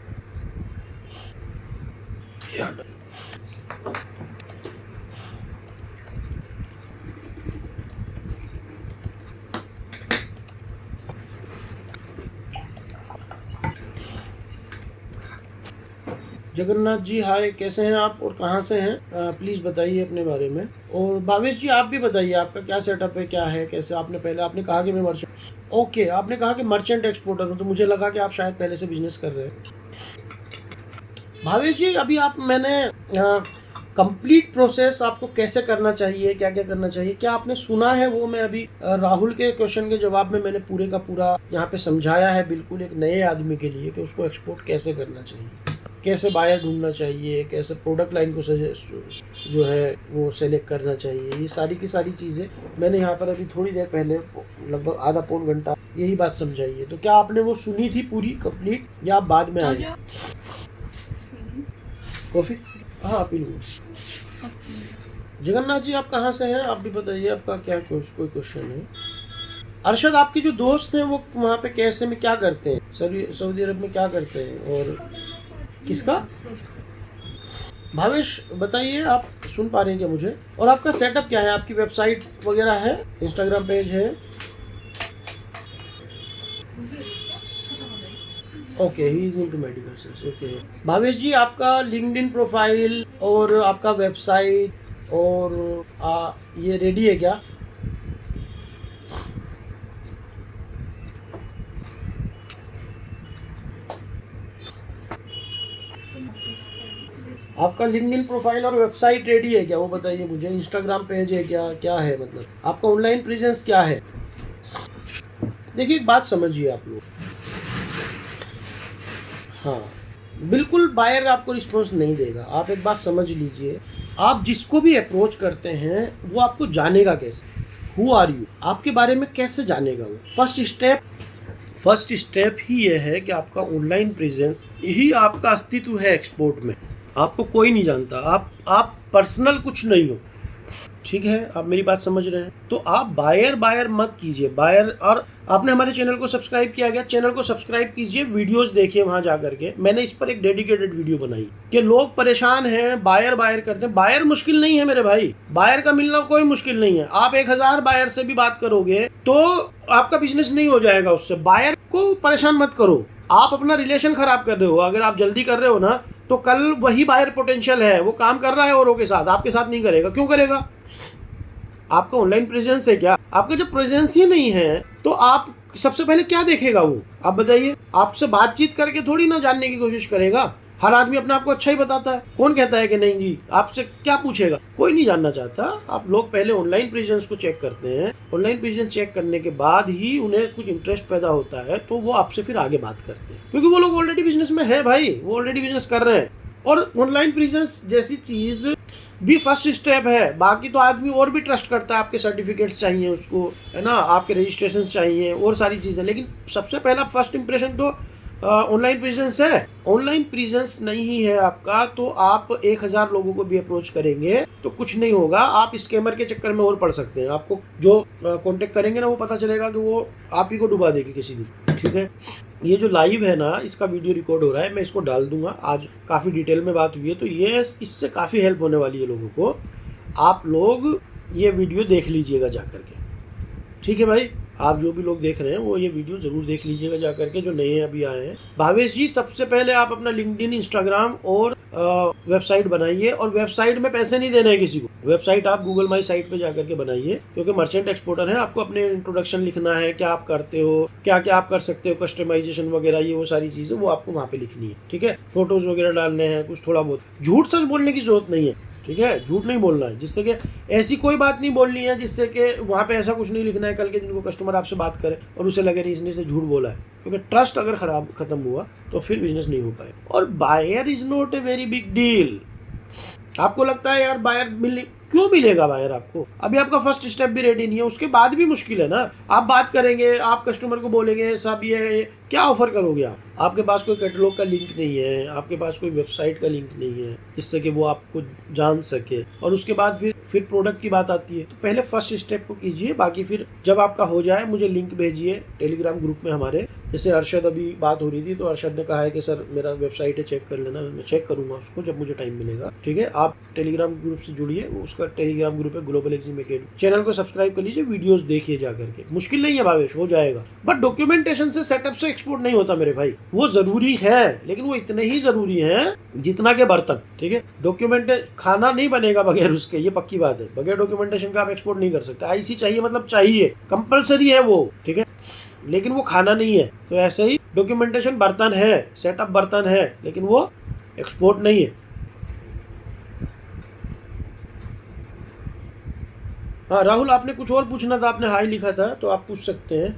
जगन्नाथ जी हाय, कैसे हैं आप और कहाँ से हैं? प्लीज़ बताइए अपने बारे में। और भावेश जी, आप भी बताइए आपका क्या सेटअप है, क्या है, कैसे। आपने कहा कि मैं मर्चेंट, ओके, आपने कहा कि मर्चेंट एक्सपोर्टर हूँ, तो मुझे लगा कि आप शायद पहले से बिजनेस कर रहे हैं। भावेश जी, अभी मैंने कंप्लीट प्रोसेस आपको कैसे करना चाहिए, क्या क्या करना चाहिए, क्या आपने सुना है? वो मैं अभी राहुल के क्वेश्चन के जवाब में मैंने पूरे का पूरा यहाँ पे समझाया है, बिल्कुल एक नए आदमी के लिए, कि उसको एक्सपोर्ट कैसे करना चाहिए, कैसे बायर ढूंढना चाहिए, कैसे प्रोडक्ट लाइन को जो है वो सेलेक्ट करना चाहिए। ये सारी की सारी चीज़ें मैंने यहाँ पर अभी थोड़ी देर पहले, लगभग आधा पौन घंटा, यही बात समझाई है। तो क्या आपने वो सुनी थी पूरी कंप्लीट, या आप बाद में आए? कॉफ़ी, हाँ पी लूँगा। जगन्नाथ जी, आप कहाँ से हैं? आप भी बताइए, आपका क्या कोई क्वेश्चन है? अरशद, आपके जो दोस्त हैं वो वहाँ पे कैसे में क्या करते हैं, सऊदी अरब में क्या करते हैं, और किसका? भावेश बताइए, आप सुन पा रहे हैं क्या मुझे? और आपका सेटअप क्या है? आपकी वेबसाइट वगैरह है, इंस्टाग्राम पेज है? Okay, he is into medical sales. Okay Bhavesh ji, आपका लिंक्डइन प्रोफाइल और आपका वेबसाइट और ये रेडी है क्या? आपका लिंक्डइन प्रोफाइल और वेबसाइट रेडी है क्या, वो बताइए मुझे। इंस्टाग्राम पेज है क्या, क्या है, मतलब आपका ऑनलाइन प्रेजेंस क्या है? देखिए, एक बात समझिए आप लोग, हाँ, बिल्कुल बायर आपको रिस्पॉन्स नहीं देगा। आप एक बात समझ लीजिए, आप जिसको भी अप्रोच करते हैं वो आपको जानेगा कैसे, हु आर यू, आपके बारे में कैसे जानेगा वो। फर्स्ट स्टेप ही ये है कि आपका ऑनलाइन प्रेजेंस यही आपका अस्तित्व है एक्सपोर्ट में। आपको कोई नहीं जानता, आप पर्सनल कुछ नहीं हो, ठीक है, आप मेरी बात समझ रहे हैं। तो आप बायर मत कीजिए। बायर, और आपने हमारे चैनल को सब्सक्राइब किया गया, चैनल को सब्सक्राइब कीजिए, वीडियोस देखिए वहां जाकर के। मैंने इस पर एक डेडिकेटेड वीडियो बनाई कि लोग परेशान हैं, बायर करते हैं। बायर मुश्किल नहीं है मेरे भाई, बायर का मिलना कोई मुश्किल नहीं है। आप 1000 बायर से भी बात करोगे तो आपका बिजनेस नहीं हो जाएगा उससे। बायर को परेशान मत करो, आप अपना रिलेशन खराब कर रहे हो। अगर आप जल्दी कर रहे हो ना तो कल वही बायर पोटेंशियल है, वो काम कर रहा है औरों के साथ, आपके साथ नहीं करेगा। क्यों करेगा? आपका ऑनलाइन प्रेजेंस है क्या? आपका जब प्रेजेंस ही नहीं है तो आप सबसे पहले क्या देखेगा वो? आप बताइए। आपसे बातचीत करके थोड़ी ना जानने की कोशिश करेगा। हर आदमी अपने आप को अच्छा ही बताता है। कौन कहता है कि नहीं जी? आपसे क्या पूछेगा? कोई नहीं जानना चाहता। आप लोग पहले ऑनलाइन प्रेजेंस को चेक करते हैं। ऑनलाइन प्रेजेंस चेक करने के बाद ही उन्हें कुछ इंटरेस्ट पैदा होता है तो वो आपसे फिर आगे बात करते हैं, क्योंकि वो लोग ऑलरेडी बिजनेस में है भाई, वो ऑलरेडी बिजनेस कर रहे हैं। और ऑनलाइन प्रेजेंस जैसी चीज भी फर्स्ट स्टेप है। बाकी तो आदमी और भी ट्रस्ट करता है, आपके सर्टिफिकेट्स चाहिए उसको, है ना, आपके रजिस्ट्रेशन चाहिए और सारी चीजें। लेकिन सबसे पहला फर्स्ट इंप्रेशन तो ऑनलाइन प्रेजेंस है। ऑनलाइन प्रेजेंस नहीं है आपका तो आप 1000 लोगों को भी अप्रोच करेंगे तो कुछ नहीं होगा। आप स्कैमर के चक्कर में और पड़ सकते हैं। आपको जो कांटेक्ट करेंगे ना वो पता चलेगा कि वो आप ही को डुबा देगी किसी दिन, ठीक है। ये जो लाइव है ना, इसका वीडियो रिकॉर्ड हो रहा है, मैं इसको डाल दूंगा। आज काफ़ी डिटेल में बात हुई है तो ये इससे काफ़ी हेल्प होने वाली है लोगों को। आप लोग ये वीडियो देख लीजिएगा जा करके, ठीक है भाई। आप जो भी लोग देख रहे हैं वो ये वीडियो जरूर देख लीजिएगा जा करके, जो नए अभी आए हैं। भावेश जी, सबसे पहले आप अपना लिंक्डइन, इंस्टाग्राम और वेबसाइट बनाइए। और वेबसाइट में पैसे नहीं देने हैं किसी को। वेबसाइट आप गूगल माई साइट पे जाकर के बनाइए, क्योंकि मर्चेंट एक्सपोर्टर है। आपको अपने इंट्रोडक्शन लिखना है, क्या आप करते हो, क्या क्या आप कर सकते हो, कस्टमाइजेशन वगैरह, ये वो सारी चीजें वो आपको वहाँ पे लिखनी है, ठीक है। फोटोज वगैरह डालने हैं, कुछ थोड़ा बहुत। झूठ सच बोलने की जरूरत नहीं है, ठीक है। झूठ नहीं बोलना है, जिससे कि ऐसी कोई बात नहीं बोलनी है जिससे कि वहाँ पे ऐसा कुछ नहीं लिखना है कल के दिन को कस्टमर आपसे बात करे और उसे लगे नहीं इसने झूठ बोला है। क्योंकि ट्रस्ट अगर खत्म हुआ तो फिर बिजनेस नहीं हो पाए। और buyer is not a very big deal. आपको लगता है यार बायर क्यों मिलेगा बायर आपको? अभी आपका फर्स्ट स्टेप भी रेडी नहीं है, उसके बाद भी मुश्किल है ना। आप बात करेंगे, आप कस्टमर को बोलेंगे साहब ये क्या ऑफर करोगे आप? आपके पास कोई कैटलॉग का लिंक नहीं है, आपके पास कोई वेबसाइट का लिंक नहीं है जिससे कि वो आपको जान सके। और उसके बाद फिर प्रोडक्ट की बात आती है। तो पहले फर्स्ट स्टेप को कीजिए, बाकी फिर जब आपका हो जाए मुझे लिंक भेजिए टेलीग्राम ग्रुप में हमारे। जैसे अरशद अभी बात हो रही थी तो अरशद ने कहा है कि सर मेरा वेबसाइट है, चेक कर लेना। मैं चेक करूंगा उसको जब मुझे टाइम मिलेगा, ठीक है। आप टेलीग्राम ग्रुप से जुड़िए, उसका टेलीग्राम ग्रुप है ग्लोबल एक्जिम अकेडमी। चैनल को सब्सक्राइब कर लीजिए, वीडियोस देखिए जा करके। मुश्किल नहीं है भावेश, हो जाएगा। बट डॉक्यूमेंटेशन से, सेटअप से एक्सपोर्ट नहीं होता मेरे भाई। वो जरूरी है, लेकिन वो इतने ही जरूरी है जितना के बर्तन, ठीक है। डॉक्यूमेंट खाना नहीं बनेगा बगैर उसके, ये पक्की बात है। बगैर डॉक्यूमेंटेशन का आप एक्सपोर्ट नहीं कर सकते। आईसी चाहिए, मतलब चाहिए, कंपलसरी है वो, ठीक है, लेकिन वो खाना नहीं है। तो ऐसे ही डॉक्यूमेंटेशन बर्तन है, सेटअप बर्तन है, लेकिन वो एक्सपोर्ट नहीं है। हाँ राहुल, आपने कुछ और पूछना था, आपने हाई लिखा था तो आप पूछ सकते हैं।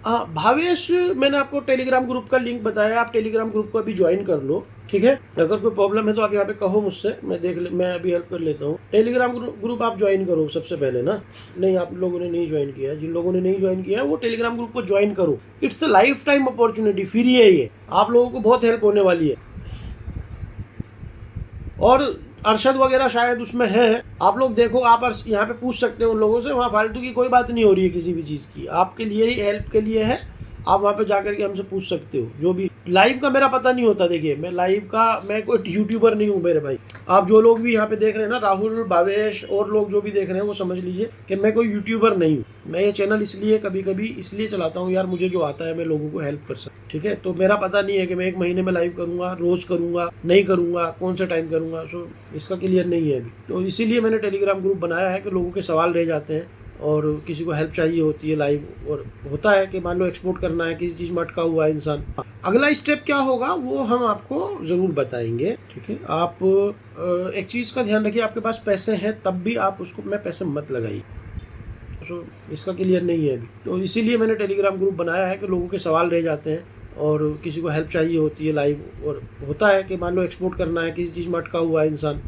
हाँ भावेश, मैंने आपको टेलीग्राम ग्रुप का लिंक बताया, आप टेलीग्राम ग्रुप को अभी ज्वाइन कर लो, ठीक है। अगर कोई प्रॉब्लम है तो आप यहाँ पे कहो मुझसे, मैं अभी हेल्प कर लेता हूँ। टेलीग्राम ग्रुप आप ज्वाइन करो सबसे पहले ना। नहीं, आप लोगों ने नहीं ज्वाइन किया, जिन लोगों ने नहीं ज्वाइन किया वो टेलीग्राम ग्रुप को ज्वाइन करो। It's a life time opportunity, free है ये, आप लोगों को बहुत हेल्प होने वाली है। और अरशद वगैरह शायद उसमें है, आप लोग देखो, आप यहाँ पे पूछ सकते हो उन लोगों से। वहाँ फालतू की कोई बात नहीं हो रही है किसी भी चीज़ की, आपके लिए ही, हेल्प के लिए है। आप वहाँ पे जाकर के हमसे पूछ सकते हो जो भी। लाइव का मेरा पता नहीं होता, देखिए मैं कोई यूट्यूबर नहीं हूँ मेरे भाई। आप जो लोग भी यहाँ पे देख रहे हैं ना, राहुल, भावेश और लोग जो भी देख रहे हैं, वो समझ लीजिए कि मैं कोई यूट्यूबर नहीं हूँ। मैं ये चैनल इसलिए कभी कभी इसलिए चलाता हूँ यार, मुझे जो आता है मैं लोगों को हेल्प कर सकूँ, ठीक है। तो मेरा पता नहीं है कि मैं 1 महीने में लाइव करूँगा, रोज करूँगा, नहीं करूँगा, कौन सा टाइम करूँगा, सो इसका क्लियर नहीं है अभी। तो इसीलिए मैंने टेलीग्राम ग्रुप बनाया है कि लोगों के सवाल रह जाते हैं और किसी को हेल्प चाहिए होती है लाइव। और होता है कि मान लो एक्सपोर्ट करना है, किसी चीज़ में अटका हुआ है इंसान, अगला स्टेप क्या होगा वो हम आपको ज़रूर बताएंगे, ठीक है। आप एक चीज़ का ध्यान रखिए, आपके पास पैसे हैं तब भी आप उसको में पैसे मत लगाइए। सो इसका क्लियर नहीं है अभी। तो इसीलिए मैंने टेलीग्राम ग्रुप बनाया है कि लोगों के सवाल रह जाते हैं और किसी को हेल्प चाहिए होती है लाइव, और होता है कि मान लो एक्सपोर्ट करना है, किसी चीज़ में अटका हुआ है इंसान,